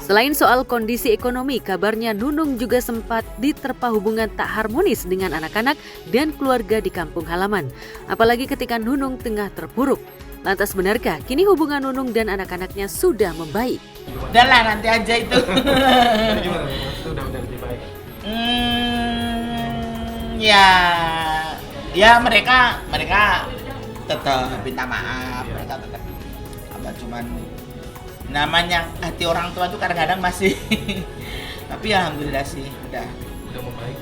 Selain soal kondisi ekonomi, kabarnya Nunung juga sempat diterpa hubungan tak harmonis dengan anak-anak dan keluarga di kampung halaman. Apalagi ketika Nunung tengah terpuruk. Lantas benarkah kini hubungan Nunung dan anak-anaknya sudah membaik? Udah lah, nanti aja itu. Gimana? Udah lebih baik? Ya mereka tetap minta maaf, mereka tetap cuman namanya hati orang tua tuh kadang-kadang masih tapi alhamdulillah sih udah membaik.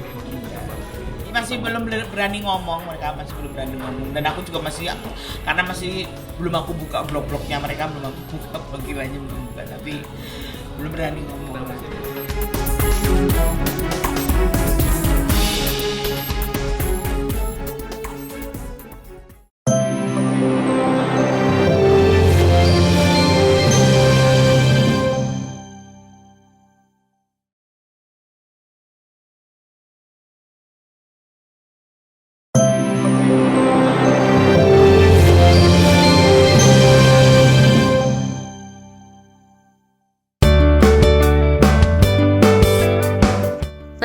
Masih belum berani ngomong, mereka masih belum berani ngomong, dan aku juga masih karena masih belum aku buka blog-blognya mereka, belum aku buka panggilannya, belum buka, tapi belum berani ngomong.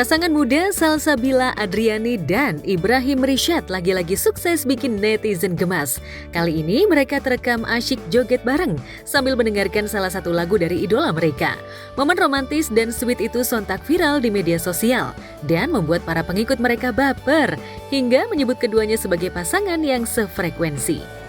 Pasangan muda Salsabila Adriani dan Ibrahim Rishad lagi-lagi sukses bikin netizen gemas. Kali ini mereka terekam asyik joget bareng sambil mendengarkan salah satu lagu dari idola mereka. Momen romantis dan sweet itu sontak viral di media sosial dan membuat para pengikut mereka baper hingga menyebut keduanya sebagai pasangan yang sefrekuensi.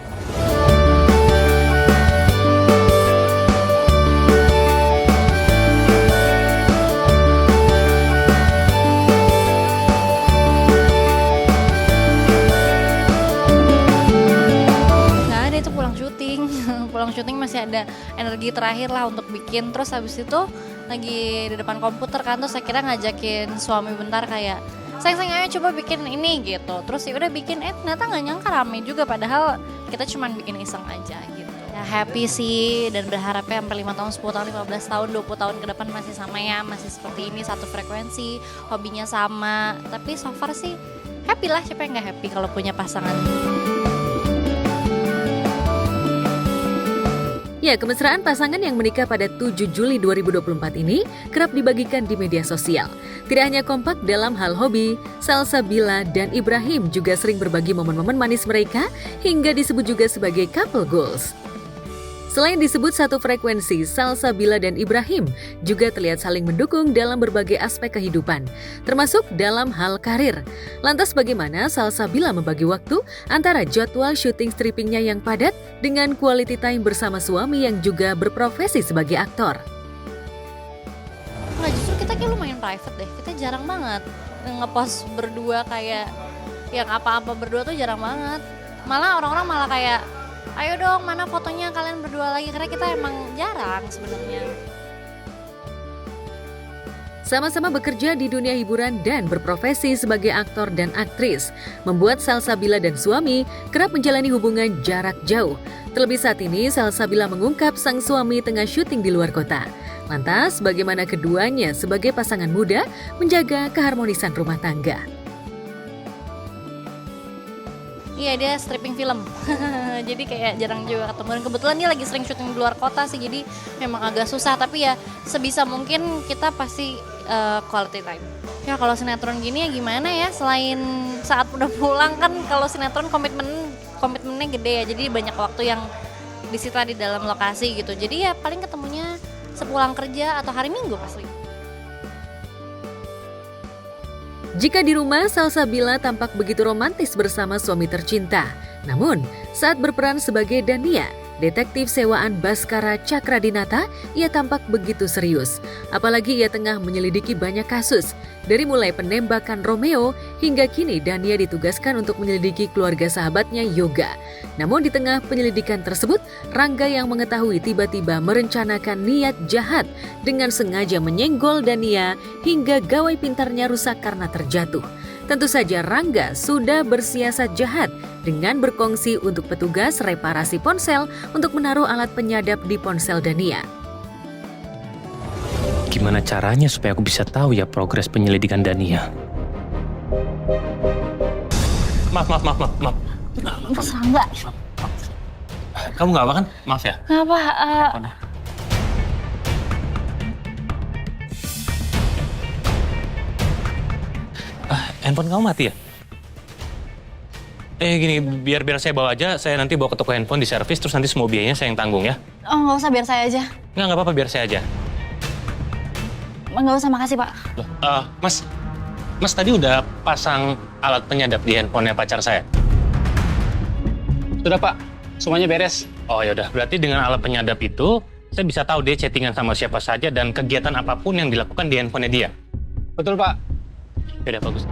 Pulang syuting masih ada energi terakhir lah untuk bikin, terus habis itu lagi di depan komputer kan, terus akhirnya ngajakin suami bentar kayak sayang ayo coba bikin ini gitu, terus ya udah bikin, ternyata nggak nyangka rame juga, padahal kita cuman bikin iseng aja gitu. Ya happy sih dan berharapnya sampai 5 tahun, 10 tahun, 15 tahun, 20 tahun ke depan masih sama ya, masih seperti ini, satu frekuensi, hobinya sama, tapi so far sih happy lah, siapa yang nggak happy kalau punya pasangan. Ya, kemesraan pasangan yang menikah pada 7 Juli 2024 ini kerap dibagikan di media sosial. Tidak hanya kompak dalam hal hobi, Salsabila dan Ibrahim juga sering berbagi momen-momen manis mereka hingga disebut juga sebagai couple goals. Selain disebut satu frekuensi, Salsabila dan Ibrahim juga terlihat saling mendukung dalam berbagai aspek kehidupan, termasuk dalam hal karir. Lantas bagaimana Salsabila membagi waktu antara jadwal syuting strippingnya yang padat dengan quality time bersama suami yang juga berprofesi sebagai aktor? Nah justru kita kayak lumayan private deh, kita jarang banget ngepost berdua kayak yang apa-apa berdua tuh jarang banget. Malah orang-orang malah kayak, ayo dong mana fotonya kalian berdua lagi, karena kita emang jarang sebenarnya. Sama-sama bekerja di dunia hiburan dan berprofesi sebagai aktor dan aktris, membuat Salsabila dan suami kerap menjalani hubungan jarak jauh. Terlebih saat ini, Salsabila mengungkap sang suami tengah syuting di luar kota. Lantas, bagaimana keduanya sebagai pasangan muda menjaga keharmonisan rumah tangga? Iya, dia stripping film. Jadi kayak jarang juga ketemu. Dan kebetulan dia lagi sering syuting di luar kota sih, jadi memang agak susah. Tapi ya sebisa mungkin kita pasti quality time. Ya kalau sinetron gini ya gimana ya, selain saat udah pulang kan, kalau sinetron komitmennya gede ya. Jadi banyak waktu yang disita di dalam lokasi gitu. Jadi ya paling ketemunya sepulang kerja atau hari Minggu pasti. Jika di rumah, Salsabila tampak begitu romantis bersama suami tercinta. Namun, saat berperan sebagai Dania, detektif sewaan Baskara Cakradinata, ia tampak begitu serius. Apalagi ia tengah menyelidiki banyak kasus. Dari mulai penembakan Romeo, hingga kini Dania ditugaskan untuk menyelidiki keluarga sahabatnya Yoga. Namun di tengah penyelidikan tersebut, Rangga yang mengetahui tiba-tiba merencanakan niat jahat dengan sengaja menyenggol Dania hingga gawai pintarnya rusak karena terjatuh. Tentu saja Rangga sudah bersiasat jahat dengan berkongsi untuk petugas reparasi ponsel untuk menaruh alat penyadap di ponsel Dania. Gimana caranya supaya aku bisa tahu ya progres penyelidikan Dania? Maaf. Serangga. Kamu nggak apa kan? Maaf ya. Kenapa? Handphone kamu mati ya? Gini, biar saya bawa aja, saya nanti bawa ke toko handphone di servis, terus nanti semua biayanya saya yang tanggung ya. Oh nggak usah, biar saya aja. Nggak apa-apa, biar saya aja. Nggak usah, makasih Pak. Loh, Mas tadi udah pasang alat penyadap di handphonenya pacar saya? Sudah Pak, semuanya beres. Oh yaudah, berarti dengan alat penyadap itu, saya bisa tahu dia chattingan sama siapa saja dan kegiatan apapun yang dilakukan di handphonenya dia. Betul Pak. Yaudah, bagus.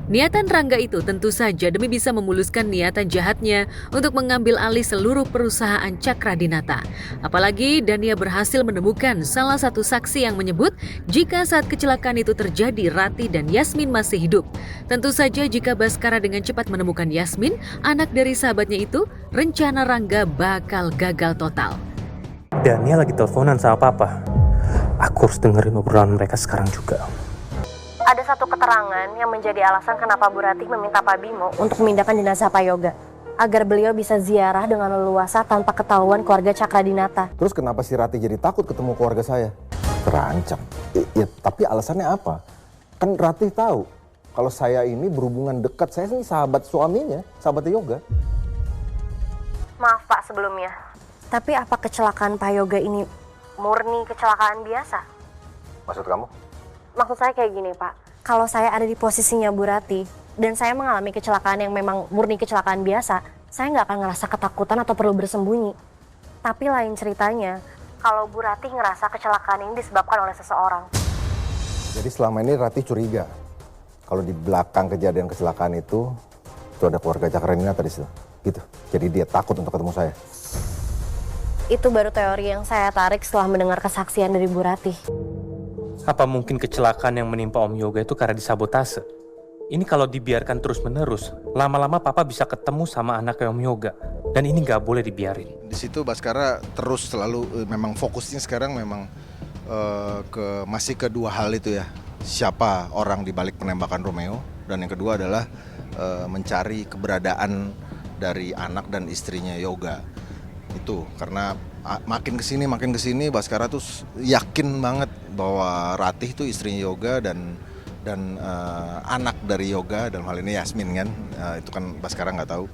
Niatan Rangga itu tentu saja demi bisa memuluskan niatan jahatnya untuk mengambil alih seluruh perusahaan Cakradinata. Apalagi Dania berhasil menemukan salah satu saksi yang menyebut jika saat kecelakaan itu terjadi Ratih dan Yasmin masih hidup. Tentu saja jika Baskara dengan cepat menemukan Yasmin, anak dari sahabatnya itu, rencana Rangga bakal gagal total. Dania lagi teleponan sama papa. Aku harus dengerin obrolan mereka sekarang juga. Ada satu keterangan yang menjadi alasan kenapa Bu Ratih meminta Pak Bimo untuk memindahkan jenazah Pak Yoga, agar beliau bisa ziarah dengan leluasa tanpa ketahuan keluarga Cakradinata. Terus kenapa si Ratih jadi takut ketemu keluarga saya? Terancam. Ya, tapi alasannya apa? Kan Ratih tahu kalau saya ini berhubungan dekat, saya ini sahabat suaminya, sahabat Yoga. Maaf Pak sebelumnya, tapi apa kecelakaan Pak Yoga ini murni kecelakaan biasa? Maksud kamu? Maksud saya kayak gini Pak, kalau saya ada di posisinya Bu Ratih dan saya mengalami kecelakaan yang memang murni kecelakaan biasa, saya nggak akan ngerasa ketakutan atau perlu bersembunyi. Tapi lain ceritanya, kalau Bu Ratih ngerasa kecelakaan ini disebabkan oleh seseorang. Jadi selama ini Ratih curiga kalau di belakang kejadian kecelakaan itu ada keluarga Cakradinata di situ. Gitu. Jadi dia takut untuk ketemu saya. Itu baru teori yang saya tarik setelah mendengar kesaksian dari Bu Ratih. Apa mungkin kecelakaan yang menimpa Om Yoga itu karena disabotase? Ini kalau dibiarkan terus-menerus, lama-lama Papa bisa ketemu sama anaknya Om Yoga. Dan ini nggak boleh dibiarin. Di situ Baskara terus selalu memang fokusnya sekarang memang masih kedua hal itu ya. Siapa orang di balik penembakan Romeo, dan yang kedua adalah mencari keberadaan dari anak dan istrinya Yoga. Itu karena makin kesini Baskara tuh yakin banget bahwa Ratih itu istrinya Yoga dan anak dari Yoga, dalam hal ini Yasmin kan, itu kan Baskara nggak tahu.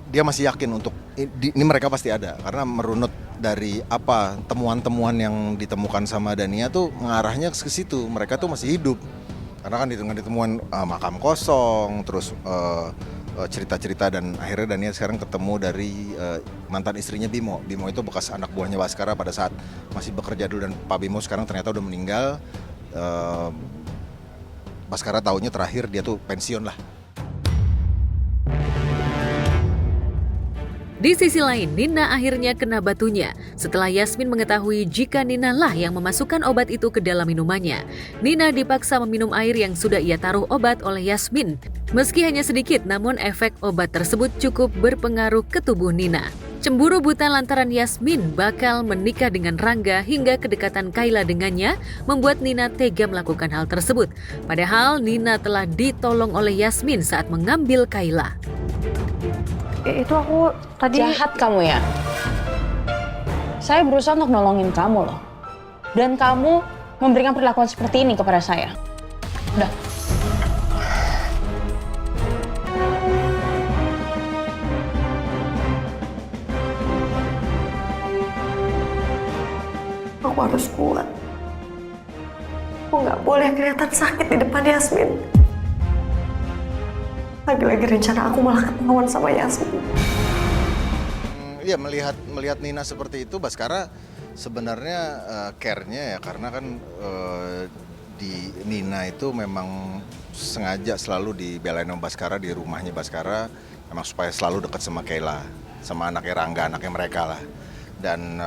dia masih yakin untuk ini mereka pasti ada, karena merunut dari apa temuan-temuan yang ditemukan sama Dania tuh mengarahnya ke situ, mereka tuh masih hidup. Karena kan dengan ditemuan makam kosong, terus cerita-cerita, dan akhirnya Dania sekarang ketemu dari mantan istrinya Bimo. Bimo itu bekas anak buahnya Baskara pada saat masih bekerja dulu, dan Pak Bimo sekarang ternyata udah meninggal. Baskara taunya terakhir dia tuh pensiun lah. Di sisi lain, Nina akhirnya kena batunya setelah Yasmin mengetahui jika Nina lah yang memasukkan obat itu ke dalam minumannya. Nina dipaksa meminum air yang sudah ia taruh obat oleh Yasmin. Meski hanya sedikit, namun efek obat tersebut cukup berpengaruh ke tubuh Nina. Cemburu buta lantaran Yasmin bakal menikah dengan Rangga hingga kedekatan Kayla dengannya membuat Nina tega melakukan hal tersebut. Padahal Nina telah ditolong oleh Yasmin saat mengambil Kayla. Itu aku tadi... Jahat kamu ya? Saya berusaha untuk nolongin kamu loh. Dan kamu memberikan perlakuan seperti ini kepada saya. Udah. Aku harus kuat. Aku nggak boleh kelihatan sakit di depan Yasmin. Lagi-lagi rencana aku malah ketahuan sama Yasmin. Iya, melihat Nina seperti itu, Baskara sebenarnya care-nya ya, karena kan di Nina itu memang sengaja selalu dibelain sama Baskara di rumahnya Baskara, memang supaya selalu dekat sama Kayla, sama anaknya Rangga, anaknya mereka lah. Dan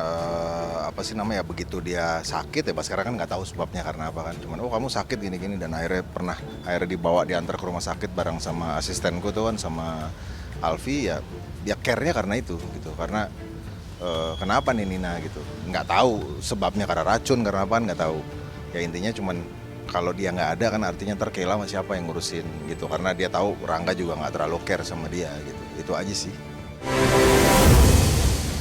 begitu dia sakit ya Baskara kan nggak tahu sebabnya karena apa kan, cuman kamu sakit gini-gini, dan akhirnya dibawa diantar ke rumah sakit bareng sama asistenku tuh kan, sama Alfi, ya care-nya karena itu gitu, karena kenapa nih Nina gitu, nggak tahu sebabnya karena racun karena apa nggak tahu, ya intinya cuman kalau dia nggak ada kan artinya ntar Kayla sama siapa yang ngurusin gitu, karena dia tahu Rangga juga nggak terlalu care sama dia gitu, itu aja sih.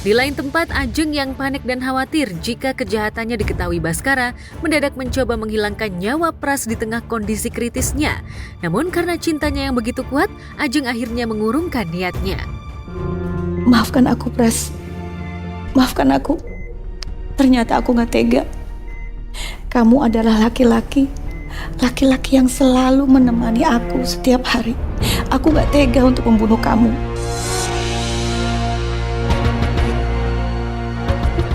Di lain tempat, Ajeng yang panik dan khawatir jika kejahatannya diketahui Baskara mendadak mencoba menghilangkan nyawa Pras di tengah kondisi kritisnya. Namun karena cintanya yang begitu kuat, Ajeng akhirnya mengurungkan niatnya. Maafkan aku, Pras. Maafkan aku. Ternyata aku gak tega. Kamu adalah laki-laki yang selalu menemani aku setiap hari. Aku gak tega untuk membunuh kamu.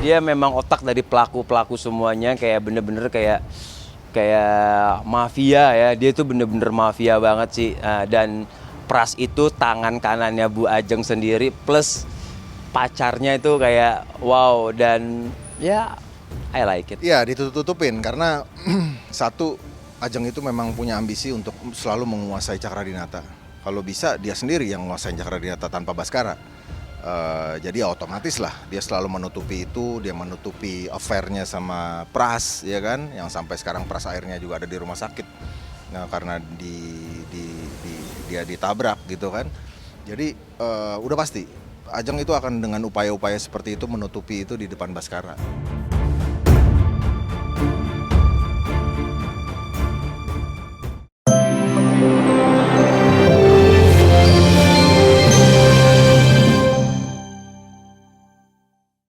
Dia memang otak dari pelaku-pelaku semuanya, kayak bener-bener kayak mafia ya. Dia tuh bener-bener mafia banget sih. Dan Pras itu tangan kanannya Bu Ajeng sendiri, plus pacarnya itu kayak wow, dan ya I like it. Iya, ditutup-tutupin karena satu, Ajeng itu memang punya ambisi untuk selalu menguasai Cakradinata. Kalau bisa dia sendiri yang menguasai Cakradinata tanpa Baskara. Jadi ya otomatis lah dia selalu menutupi itu, dia menutupi affair-nya sama Pras ya kan, yang sampai sekarang Pras akhirnya juga ada di rumah sakit. Nah, karena dia ditabrak gitu kan. Jadi udah pasti Ajeng itu akan dengan upaya-upaya seperti itu menutupi itu di depan Baskara.